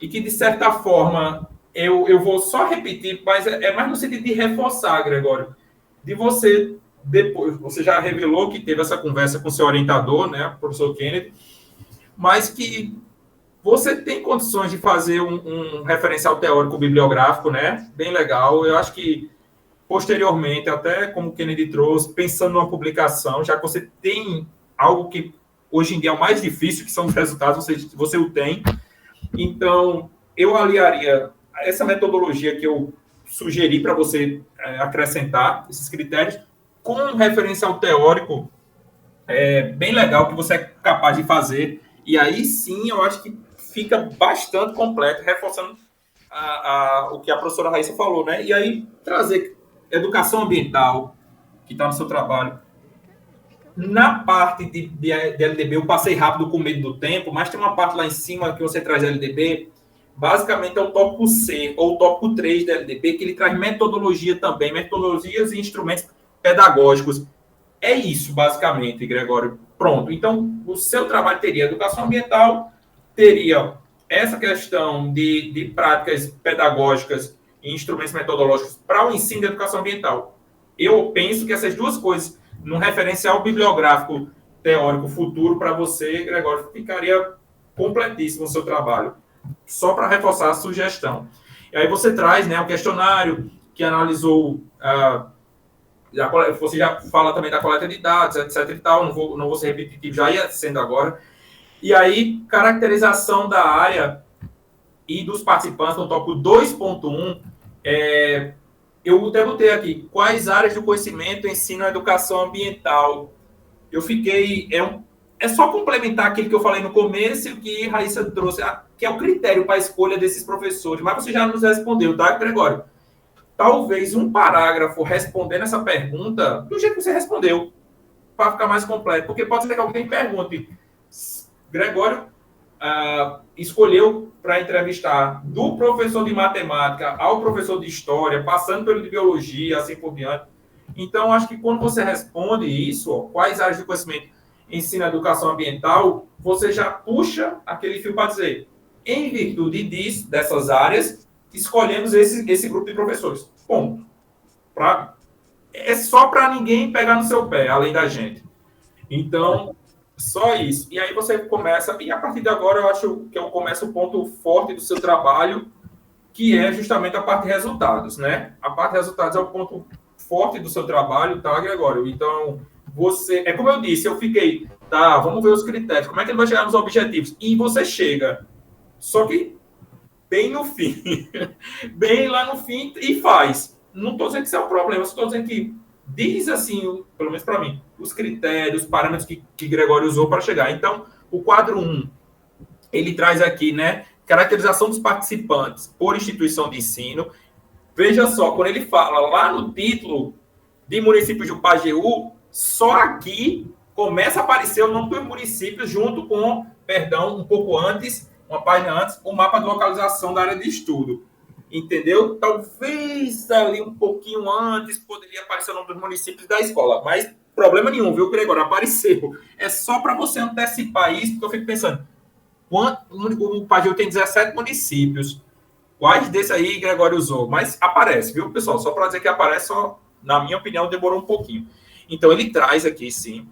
e que, de certa forma, eu vou só repetir, mas é mais no sentido de reforçar, Gregório, de você, depois, você já revelou que teve essa conversa com seu orientador, né, o professor Kennedy, mas que você tem condições de fazer um referencial teórico bibliográfico, né? Bem legal. Eu acho que, posteriormente, até como o Kennedy trouxe, pensando numa publicação, já que você tem algo que hoje em dia é o mais difícil, que são os resultados, você o tem. Então, eu aliaria essa metodologia que eu sugeri para você acrescentar, esses critérios, com um referencial teórico bem legal, que você é capaz de fazer. E aí, sim, eu acho que fica bastante completo, reforçando o que a professora Raíssa falou, né? E aí, trazer educação ambiental, que está no seu trabalho. Na parte de LDB, eu passei rápido com medo do tempo, mas tem uma parte lá em cima que você traz LDB, basicamente é o tópico C, ou o tópico 3 da LDB, que ele traz metodologia também, metodologias e instrumentos pedagógicos. é isso, basicamente, Gregório. Pronto. Então, o seu trabalho teria educação ambiental, teria essa questão de práticas pedagógicas e instrumentos metodológicos para o ensino de educação ambiental. Eu penso que essas duas coisas, num referencial bibliográfico teórico futuro para você, Gregório, ficaria completíssimo o seu trabalho. Só para reforçar a sugestão. E aí você traz, né, o questionário que analisou... você já fala também da coleta de dados, etc. e tal, não vou ser repetitivo, já ia sendo agora. E aí, caracterização da área e dos participantes no tópico 2.1, eu até botei aqui, quais áreas do conhecimento ensinam a educação ambiental? Eu fiquei... É só complementar aquilo que eu falei no começo e o que a Raíssa trouxe, que é o critério para a escolha desses professores. Mas você já nos respondeu, tá, Gregório? Talvez um parágrafo respondendo essa pergunta do jeito que você respondeu, para ficar mais completo. Porque pode ser que alguém pergunte, Gregório escolheu para entrevistar do professor de matemática ao professor de história, passando pelo de biologia, assim por diante. Então, acho que quando você responde isso, quais áreas de conhecimento ensina a educação ambiental, você já puxa aquele fio para dizer, em virtude disso, dessas áreas, escolhemos esse grupo de professores. Ponto. É só para ninguém pegar no seu pé, além da gente. Então, só isso. E aí você começa, e a partir de agora eu acho que eu começo o ponto forte do seu trabalho, que é justamente a parte de resultados, né? A parte de resultados é o ponto forte do seu trabalho, tá, Gregório? Então, é como eu disse, eu fiquei, tá, vamos ver os critérios, como é que ele vai chegar nos objetivos? E você chega, só que bem no fim, bem lá no fim e faz. Não estou dizendo que isso é um problema, estou dizendo que diz assim, pelo menos para mim, os critérios, os parâmetros que Gregório usou para chegar. Então, o quadro 1, ele traz aqui, né, caracterização dos participantes por instituição de ensino. Veja só, quando ele fala lá no título de municípios do Pajeú, só aqui começa a aparecer o nome dos municípios junto com, um pouco antes, uma página antes, o mapa de localização da área de estudo. Entendeu? Talvez ali um pouquinho antes poderia aparecer o nome dos municípios da escola, mas problema nenhum, viu, Gregório? Apareceu. É só para você antecipar isso, porque eu fico pensando, o Pajeú tem 17 municípios. Quais desses aí Gregório usou? Mas aparece, viu, pessoal? Só para dizer que aparece, só, na minha opinião, demorou um pouquinho. Então, ele traz aqui, sim.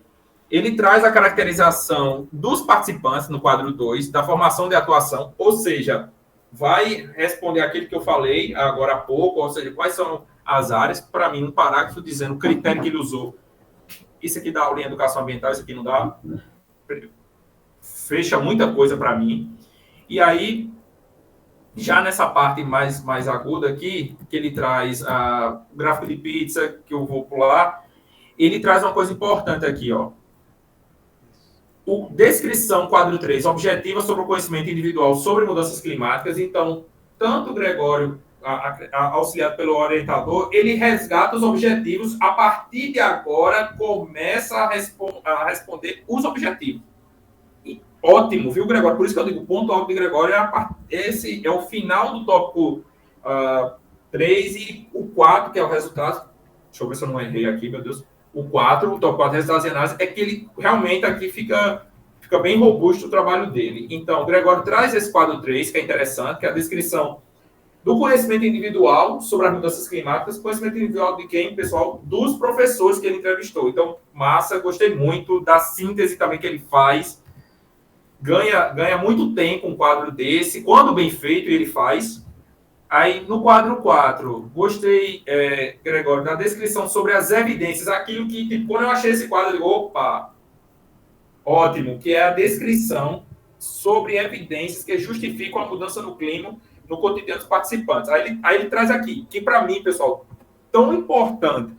Ele traz a caracterização dos participantes no quadro 2, da formação de atuação, ou seja, vai responder aquilo que eu falei agora há pouco, ou seja, quais são as áreas, para mim, um parágrafo dizendo o critério que ele usou. Isso aqui dá aula em educação ambiental, isso aqui não dá. Fecha muita coisa para mim. E aí, já nessa parte mais aguda aqui, que ele traz o gráfico de pizza, que eu vou pular, ele traz uma coisa importante aqui, ó. Descrição, quadro 3, objetiva sobre o conhecimento individual sobre mudanças climáticas. Então, tanto o Gregório, auxiliado pelo orientador, ele resgata os objetivos, a partir de agora começa a responder os objetivos. E, ótimo, viu, Gregório? Por isso que eu digo, o ponto alto de Gregório esse é o final do tópico 3 e o 4, que é o resultado. Deixa eu ver se eu não errei aqui, meu Deus. O 4, o tópico 4, resultados e análise, é que ele realmente aqui fica bem robusto o trabalho dele. Então, o Gregório traz esse quadro 3, que é interessante, que é a descrição do conhecimento individual sobre as mudanças climáticas. Conhecimento individual de quem, pessoal? Dos professores que ele entrevistou. Então, massa, gostei muito da síntese também que ele faz. Ganha muito tempo um quadro desse, quando bem feito ele faz. Aí, no quadro 4, gostei, Gregório, da descrição sobre as evidências, aquilo que, tipo, quando eu achei esse quadro, eu digo, opa, ótimo, que é a descrição sobre evidências que justificam a mudança no clima no cotidiano dos participantes. Aí ele traz aqui, que para mim, pessoal, tão importante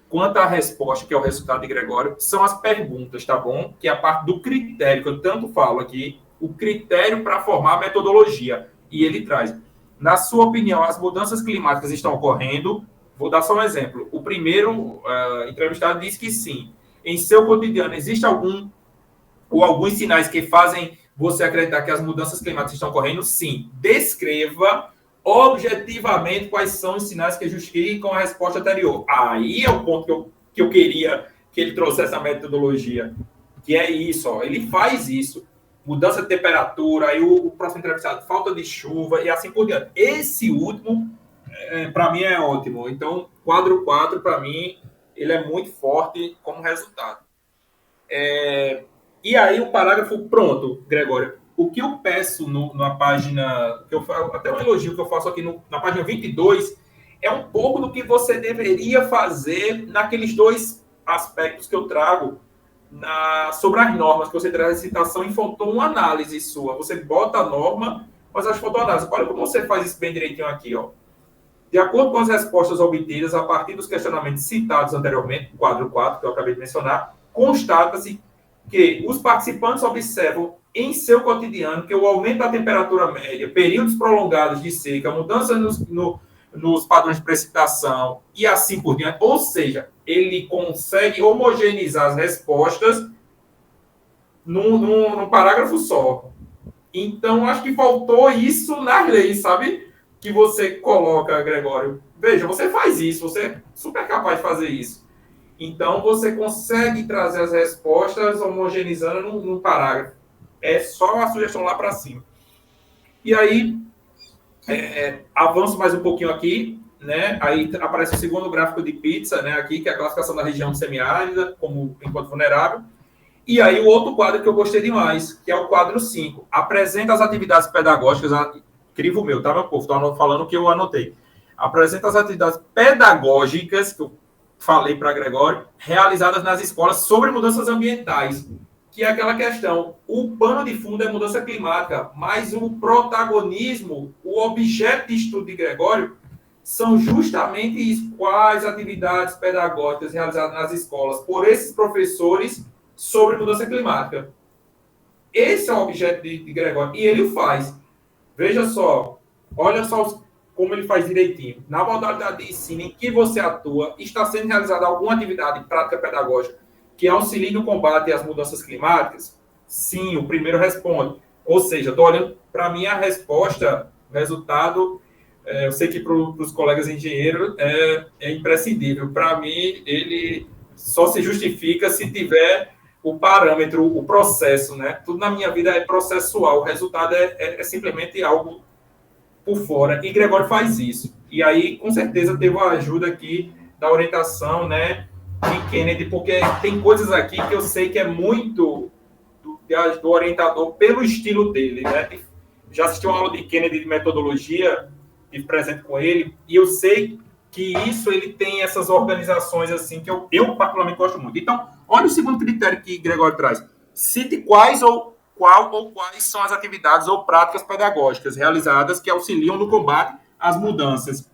quanto a resposta, que é o resultado de Gregório, são as perguntas, tá bom? Que é a parte do critério, que eu tanto falo aqui, o critério para formar a metodologia. E ele traz... Na sua opinião, as mudanças climáticas estão ocorrendo? Vou dar só um exemplo. O primeiro entrevistado diz que sim. Em seu cotidiano, existe alguns sinais que fazem você acreditar que as mudanças climáticas estão ocorrendo? Sim. Descreva objetivamente quais são os sinais que justificam a resposta anterior. Aí é o ponto que eu queria que ele trouxe essa metodologia, que é isso, ó, ele faz isso, mudança de temperatura, aí o próximo entrevistado, falta de chuva e assim por diante. Esse último, para mim, é ótimo. Então, quadro 4, para mim, ele é muito forte como resultado. E aí, o parágrafo pronto, Gregório. O que eu peço na página, que eu falo, até um elogio que eu faço aqui na página 22, é um pouco do que você deveria fazer naqueles dois aspectos que eu trago sobre as normas, que você traz a citação e faltou uma análise sua. Você bota a norma, mas acho que faltou análise. Olha como você faz isso bem direitinho aqui, ó. De acordo com as respostas obtidas a partir dos questionamentos citados anteriormente, quadro 4, que eu acabei de mencionar, constata-se que os participantes observam em seu cotidiano que o aumento da temperatura média, períodos prolongados de seca, mudanças nos padrões de precipitação e assim por diante, ou seja, ele consegue homogeneizar as respostas num parágrafo só. Então, acho que faltou isso nas leis, sabe? Que você coloca, Gregório. Veja, você faz isso, você é super capaz de fazer isso. Então, você consegue trazer as respostas homogeneizando num parágrafo. É só a sugestão lá para cima. E aí, avanço mais um pouquinho aqui, né? Aí aparece o segundo gráfico de pizza, né? Aqui, que é a classificação da região semiárida, como enquanto vulnerável. E aí, o outro quadro que eu gostei demais, que é o quadro 5. Apresenta as atividades pedagógicas, crivo meu, tá, meu povo? Estou falando o que eu anotei. Apresenta as atividades pedagógicas, que eu falei para Gregório, realizadas nas escolas sobre mudanças ambientais, que é aquela questão, o pano de fundo é mudança climática, mas o protagonismo, o objeto de estudo de Gregório, são justamente quais atividades pedagógicas realizadas nas escolas por esses professores sobre mudança climática. Esse é o objeto de Gregório, e ele o faz. Veja só, olha só como ele faz direitinho. Na modalidade de ensino em que você atua, está sendo realizada alguma atividade prática pedagógica que auxilie no combate às mudanças climáticas? Sim, o primeiro responde. Ou seja, estou olhando para mim a resposta, o resultado, eu sei que para os colegas engenheiros é imprescindível. Para mim, ele só se justifica se tiver o parâmetro, o processo, né? Tudo na minha vida é processual, o resultado é simplesmente algo por fora, e Gregório faz isso. E aí, com certeza, teve a ajuda aqui da orientação, né, de Kennedy, porque tem coisas aqui que eu sei que é muito do orientador pelo estilo dele, né? Já assisti uma aula de Kennedy de metodologia, estive presente com ele, e eu sei que isso ele tem essas organizações assim que eu particularmente gosto muito. Então, olha o segundo critério que Gregório traz. Cite quais são as atividades ou práticas pedagógicas realizadas que auxiliam no combate às mudanças.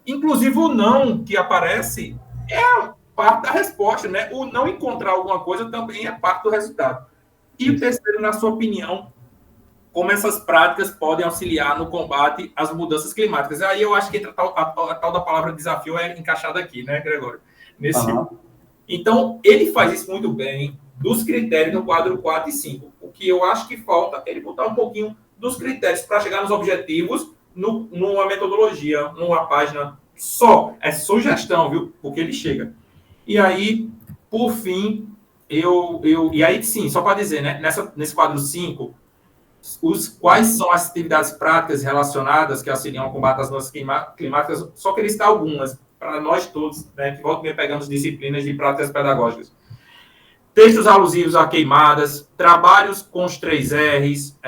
Inclusive, o não que aparece é parte da resposta, né? O não encontrar alguma coisa também é parte do resultado. E o terceiro, na sua opinião, como essas práticas podem auxiliar no combate às mudanças climáticas. Aí eu acho que a tal da palavra desafio é encaixada aqui, né, Gregório? Então, ele faz isso muito bem, dos critérios no quadro 4 e 5. O que eu acho que falta é ele botar um pouquinho dos critérios para chegar nos objetivos numa metodologia, numa página só. É sugestão, viu? Porque ele chega. E aí, por fim, e aí sim, só para dizer, né? Nesse quadro 5, quais são as atividades práticas relacionadas que auxiliam ao combate às mudanças climáticas, só queria citar algumas, para nós todos, né, que voltam pegando disciplinas de práticas pedagógicas. Textos alusivos a queimadas, trabalhos com os 3 R's,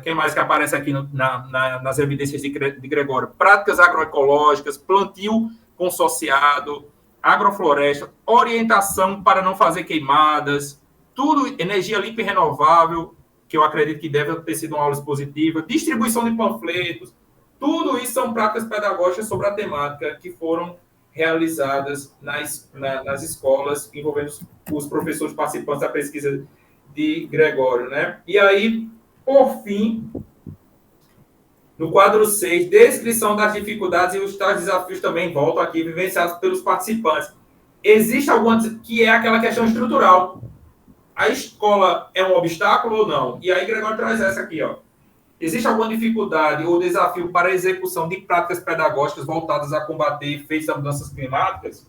quem mais que aparece aqui nas evidências de Gregório? Práticas agroecológicas, plantio consociado, agrofloresta, orientação para não fazer queimadas, tudo, energia limpa e renovável, que eu acredito que deve ter sido uma aula expositiva, distribuição de panfletos, tudo isso são práticas pedagógicas sobre a temática que foram realizadas nas escolas, envolvendo os professores participantes da pesquisa de Gregório, né? E aí, por fim, no quadro 6, descrição das dificuldades e os tais desafios também voltam aqui, vivenciados pelos participantes. Existe alguma que é aquela questão estrutural. A escola é um obstáculo ou não? E aí, Gregório traz essa aqui, ó. Existe alguma dificuldade ou desafio para a execução de práticas pedagógicas voltadas a combater efeitos das mudanças climáticas?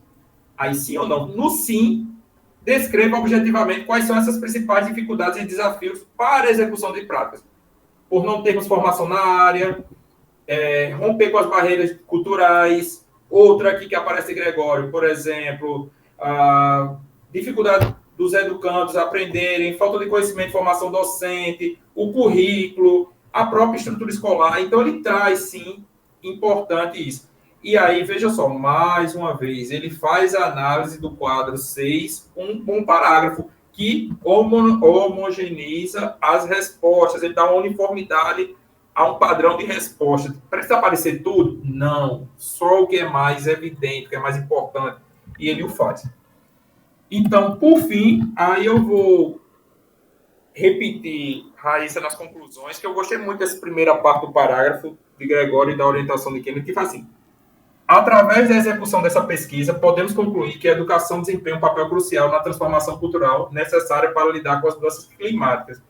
Aí sim ou não? No sim, descreva objetivamente quais são essas principais dificuldades e desafios para a execução de práticas. Por não termos formação na área, romper com as barreiras culturais. Outra aqui que aparece Gregório, por exemplo, a dificuldade dos educandos aprenderem, falta de conhecimento e formação docente, o currículo, a própria estrutura escolar. Então, ele traz, sim, importante isso. E aí, veja só, mais uma vez, ele faz a análise do quadro 6, um parágrafo que homogeneiza as respostas, ele dá uma uniformidade a um padrão de resposta. Precisa aparecer tudo? Não. Só o que é mais evidente, o que é mais importante. E ele o faz. Então, por fim, aí eu vou repetir, Raíssa, nas conclusões, que eu gostei muito dessa primeira parte do parágrafo de Gregório e da orientação de Kennedy, que faz assim: através da execução dessa pesquisa, podemos concluir que a educação desempenha um papel crucial na transformação cultural necessária para lidar com as mudanças climáticas.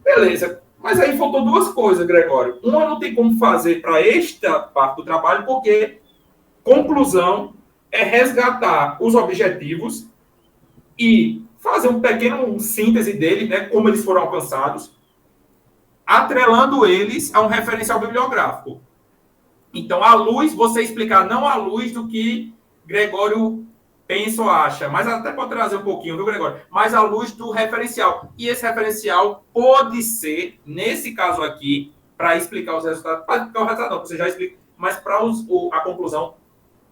Beleza, mas aí faltou duas coisas, Gregório. Uma, não tem como fazer para esta parte do trabalho, porque conclusão é resgatar os objetivos e fazer um pequeno síntese dele, né, como eles foram alcançados, atrelando eles a um referencial bibliográfico. Então, à luz, você explicar não à luz do que Gregório pensa ou acha, mas até pode trazer um pouquinho, viu, Gregório? Mas à luz do referencial. E esse referencial pode ser, nesse caso aqui, para explicar os resultados, para explicar o resultado não, você já explica, mas para a conclusão,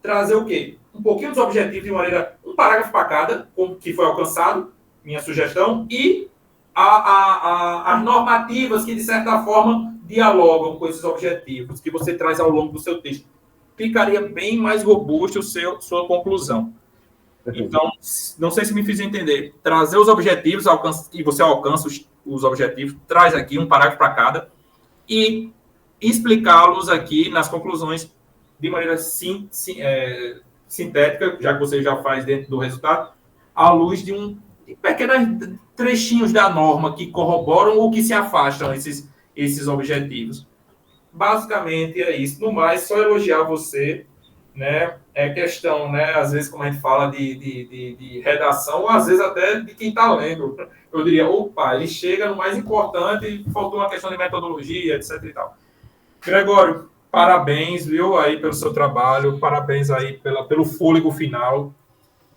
trazer o quê? Um pouquinho dos objetivos de maneira, um parágrafo para cada, como que foi alcançado, minha sugestão, e as normativas que, de certa forma, dialogam com esses objetivos que você traz ao longo do seu texto. Ficaria bem mais robusto sua conclusão. Então, não sei se me fiz entender. Trazer os objetivos, e você alcança os objetivos, traz aqui um parágrafo para cada, e explicá-los aqui nas conclusões de maneira sintética, já que você já faz dentro do resultado, à luz de pequenos trechinhos da norma que corroboram ou que se afastam esses objetivos. Basicamente é isso. No mais, só elogiar você, né? É questão, né? Às vezes, como a gente fala de redação, ou às vezes até de quem está lendo. Eu diria, opa, ele chega no mais importante, faltou uma questão de metodologia, etc e tal. Gregório, parabéns, viu, aí pelo seu trabalho, parabéns aí pelo fôlego final.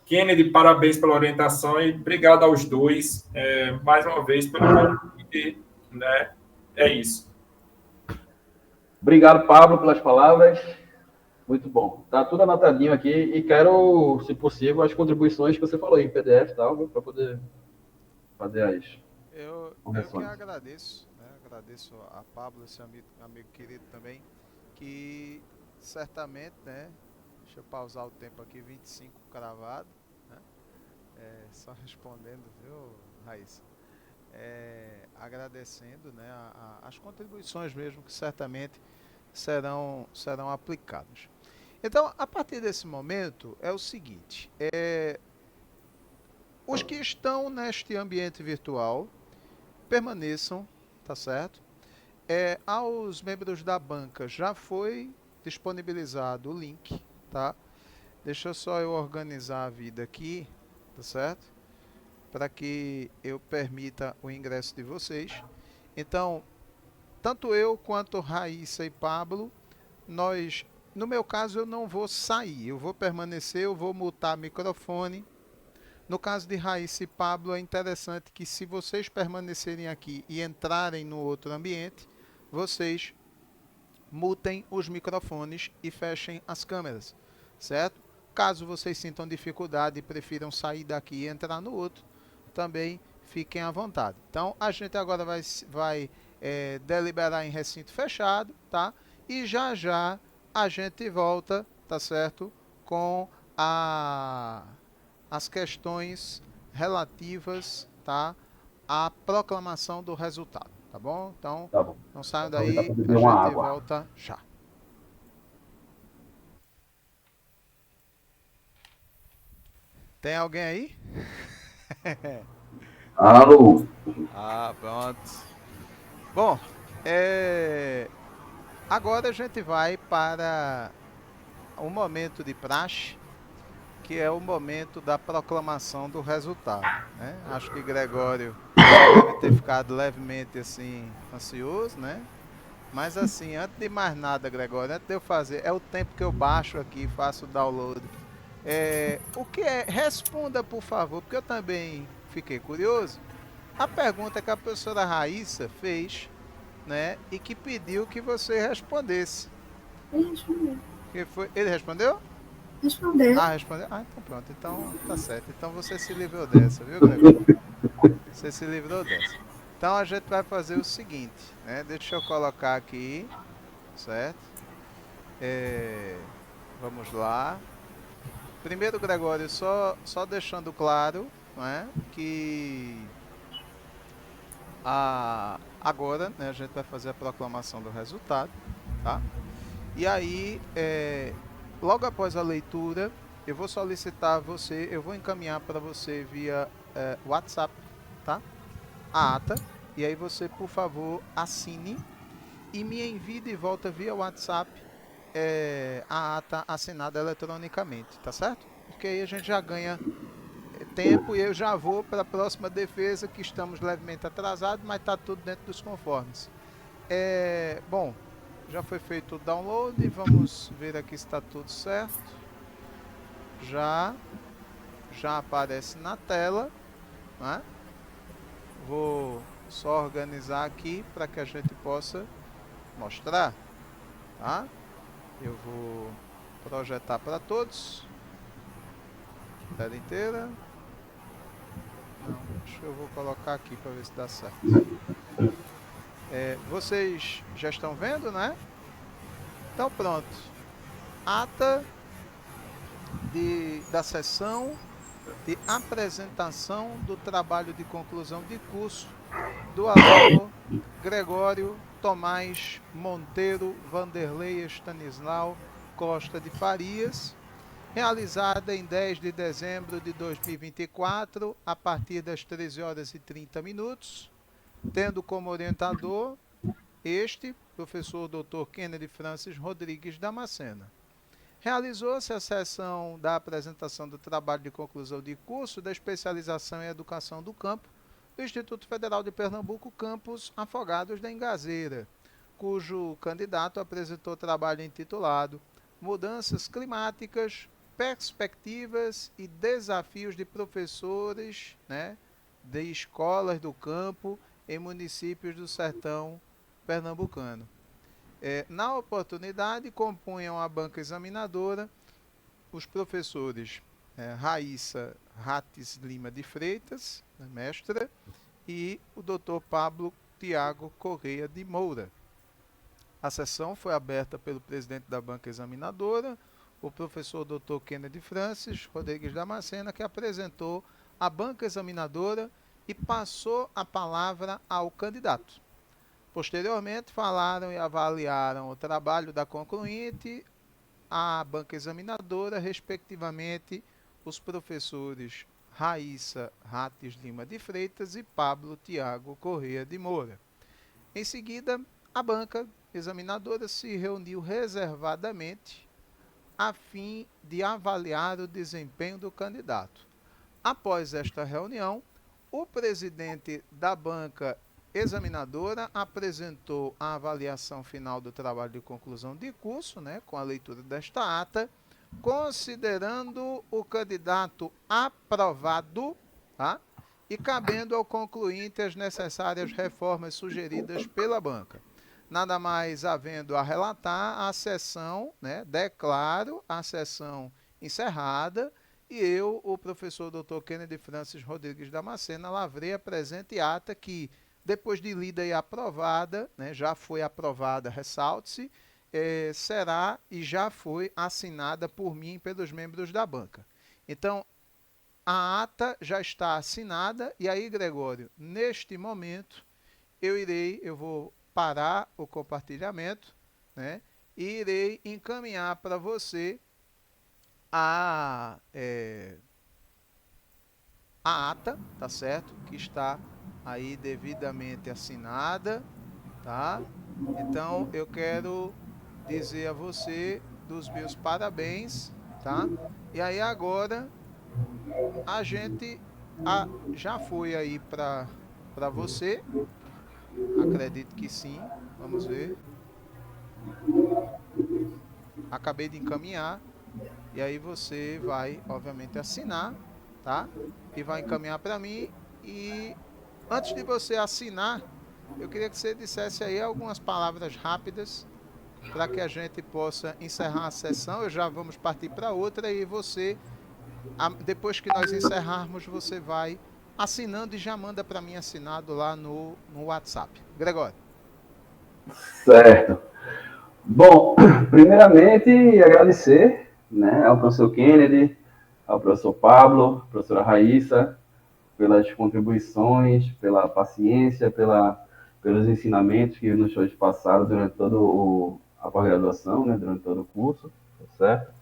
Kennedy, parabéns pela orientação e obrigado aos dois, mais uma vez, pelo convite, né? É isso. Obrigado, Pablo, pelas palavras. Muito bom. Tá tudo anotadinho aqui e quero, se possível, as contribuições que você falou em PDF e tal, para poder fazer as Eu correções. que agradeço, né? Agradeço a Pablo, esse amigo querido também, que certamente, né? Deixa eu pausar o tempo aqui, 25 cravado, né? Só respondendo, viu, Raíssa? Agradecendo, né, as contribuições mesmo que certamente serão aplicadas. Então, a partir desse momento, é o seguinte, os que estão neste ambiente virtual, permaneçam, tá certo? Aos membros da banca já foi disponibilizado o link, tá? Deixa só eu organizar a vida aqui, tá certo? Para que eu permita o ingresso de vocês. Então, tanto eu quanto Raíssa e Pablo, no meu caso, eu não vou sair, eu vou permanecer, eu vou mutar microfone. No caso de Raíssa e Pablo, é interessante que se vocês permanecerem aqui e entrarem no outro ambiente, vocês mutem os microfones e fechem as câmeras, certo? Caso vocês sintam dificuldade e prefiram sair daqui e entrar no outro, também fiquem à vontade. Então, a gente agora vai deliberar em recinto fechado, tá? E já já a gente volta, tá certo? Com as questões relativas, tá? À proclamação do resultado, tá bom? Então, Tá bom. não saiam daí, a gente volta já. Tem alguém aí? Alô. Pronto. Bom, agora a gente vai para um momento de praxe, que é o momento da proclamação do resultado, né? Acho que Gregório deve ter ficado levemente assim ansioso, né? Mas assim, antes de mais nada, Gregório, antes de eu fazer, é o tempo que eu baixo aqui, faço o download. O que é? Responda, por favor, porque eu também fiquei curioso. A pergunta que a professora Raíssa fez, né? E que pediu que você respondesse. Ele respondeu. Que foi? Ele respondeu? Respondeu. Ah, respondeu? Ah, então pronto. Então tá certo. Então você se livrou dessa, viu, Gregório? Você se livrou dessa. Então a gente vai fazer o seguinte, né? Deixa eu colocar aqui, certo? Vamos lá. Primeiro, Gregório, só deixando claro, não é, que agora, né, a gente vai fazer a proclamação do resultado, tá? E aí, logo após a leitura, eu vou solicitar você, eu vou encaminhar para você via WhatsApp, tá? A ata. E aí você, por favor, assine e me envie de volta via WhatsApp a ata assinada eletronicamente, tá certo? Porque aí a gente já ganha tempo e eu já vou para a próxima defesa, que estamos levemente atrasados, mas está tudo dentro dos conformes. Bom, já foi feito o download, vamos ver aqui se está tudo certo. Já aparece na tela, né? Vou só organizar aqui para que a gente possa mostrar, tá? Eu vou projetar para todos. Tela inteira. Não, acho que eu vou colocar aqui para ver se dá certo. Vocês já estão vendo, né? Então pronto. Ata da sessão de apresentação do trabalho de conclusão de curso do aluno Gregório Tomás Monteiro Vanderlei Stanislau Costa de Farias, realizada em 10 de dezembro de 2024, a partir das 13 horas e 30 minutos, tendo como orientador professor Dr. Kennedy Francis Rodrigues Damascena. Realizou-se a sessão da apresentação do trabalho de conclusão de curso da especialização em educação do campo do Instituto Federal de Pernambuco, campus Afogados da Engazeira, cujo candidato apresentou trabalho intitulado Mudanças Climáticas, Perspectivas e Desafios de Professores, né, de escolas do campo em municípios do sertão pernambucano. Na oportunidade, compunham a banca examinadora os professores Raíssa Rates Lima de Freitas, mestra, e o Dr. Pablo Tiago Correia de Moura. A sessão foi aberta pelo presidente da banca examinadora, o professor Dr. Kennedy Francis Rodrigues Damascena, que apresentou a banca examinadora e passou a palavra ao candidato. Posteriormente, falaram e avaliaram o trabalho da concluinte, a banca examinadora, respectivamente, os professores Raíssa Rates Lima de Freitas e Pablo Tiago Correia de Moura. Em seguida, a banca examinadora se reuniu reservadamente a fim de avaliar o desempenho do candidato. Após esta reunião, o presidente da banca examinadora apresentou a avaliação final do trabalho de conclusão de curso, né, com a leitura desta ata, considerando o candidato aprovado, tá, e cabendo ao concluinte as necessárias reformas sugeridas pela banca. Nada mais havendo a relatar, a sessão, né, declaro a sessão encerrada, e eu, o professor Dr. Kennedy Francis Rodrigues Damascena, lavrei a presente ata que, depois de lida e aprovada, né, já foi aprovada, ressalte-se, será e já foi assinada por mim e pelos membros da banca. Então, a ata já está assinada, e aí, Gregório, neste momento, eu vou parar o compartilhamento, né, e irei encaminhar para você a ata, tá certo? Que está aí devidamente assinada, tá? Então eu quero dizer a você dos meus parabéns, tá? E aí agora a gente já foi aí para você. Acredito que sim. Vamos ver. Acabei de encaminhar. E aí você vai, obviamente, assinar, tá? E vai encaminhar para mim. E antes de você assinar, eu queria que você dissesse aí algumas palavras rápidas para que a gente possa encerrar a sessão. Eu já vamos partir para outra e você, depois que nós encerrarmos, você vai assinando e já manda para mim assinado lá no WhatsApp. Gregório. Certo. Bom, primeiramente agradecer, né, ao professor Kennedy, ao professor Pablo, professora Raíssa, pelas contribuições, pela paciência, pelos ensinamentos que nos foi passado durante toda a pós-graduação, né, durante todo o curso, tá certo?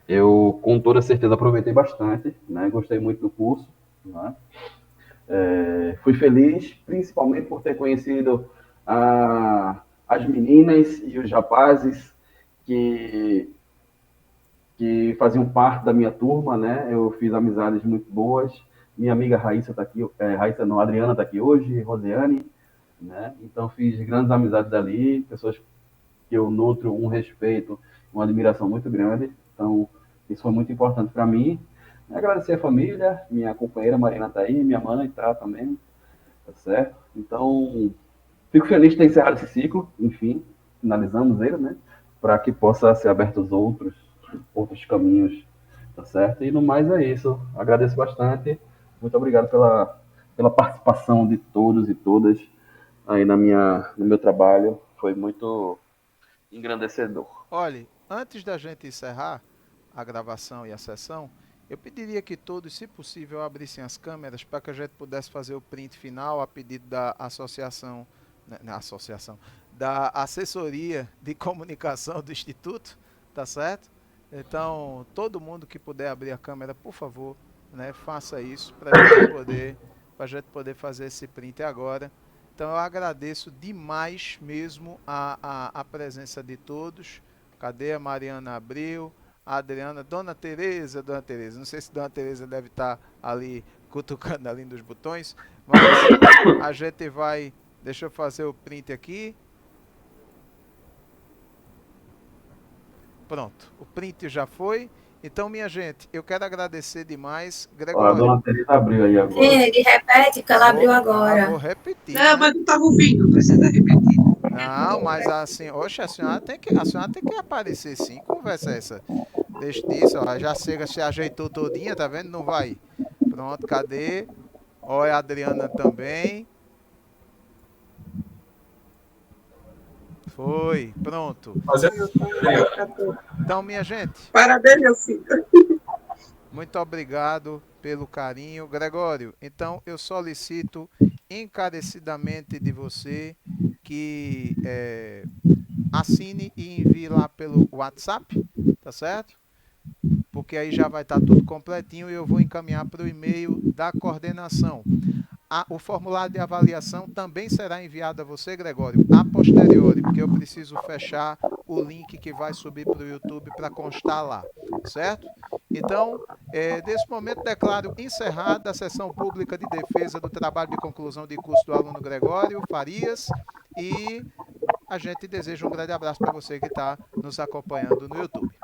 Eu, com toda certeza, aproveitei bastante, né, gostei muito do curso, né? Fui feliz, principalmente por ter conhecido as meninas e os rapazes que faziam parte da minha turma, né? Eu fiz amizades muito boas. Minha amiga Raíssa está aqui, Raíssa não, Adriana está aqui hoje, Rosiane, né? Então fiz grandes amizades ali, pessoas que eu nutro um respeito, uma admiração muito grande. Então isso foi muito importante para mim. Agradecer a família, minha companheira Marina está aí, minha mãe está também, tá certo? Então fico feliz de ter encerrado esse ciclo, enfim, finalizamos ele, né? Para que possa ser abertos outros caminhos, tá certo? E no mais é isso. Agradeço bastante. Muito obrigado pela participação de todos e todas aí no meu trabalho. Foi muito engrandecedor. Olhe, antes da gente encerrar a gravação e a sessão, eu pediria que todos, se possível, abrissem as câmeras para que a gente pudesse fazer o print final a pedido da associação, da assessoria de comunicação do Instituto, tá certo? Então, todo mundo que puder abrir a câmera, por favor, né, faça isso para a gente poder fazer esse print agora. Então, eu agradeço demais mesmo a presença de todos. Cadê a Mariana Abreu? A Adriana, Dona Tereza, não sei se Dona Tereza deve estar ali cutucando ali nos botões, mas a gente vai, deixa eu fazer o print aqui. Pronto, o print já foi. Então, minha gente, eu quero agradecer demais. Gregório. A Dona Tereza abriu aí agora. Ele repete que ela abriu agora. Vou repetir. Não, né? mas não estava ouvindo, precisa repetir. Não, mas assim, oxe, a senhora tem que aparecer sim. Conversa essa. Deixa disso, ó, já se ajeitou todinha, tá vendo? Não vai. Pronto, cadê? Olha a Adriana também. Foi, pronto. Então, minha gente. Parabéns, meu filho. Muito obrigado pelo carinho. Gregório, então eu solicito encarecidamente de você que assine e envie lá pelo WhatsApp, tá certo? Porque aí já vai estar tudo completinho e eu vou encaminhar para o e-mail da coordenação. O formulário de avaliação também será enviado a você, Gregório, a posteriori, porque eu preciso fechar o link que vai subir para o YouTube para constar lá, certo? Então, nesse momento, declaro encerrada a sessão pública de defesa do trabalho de conclusão de curso do aluno Gregório Farias e a gente deseja um grande abraço para você que está nos acompanhando no YouTube.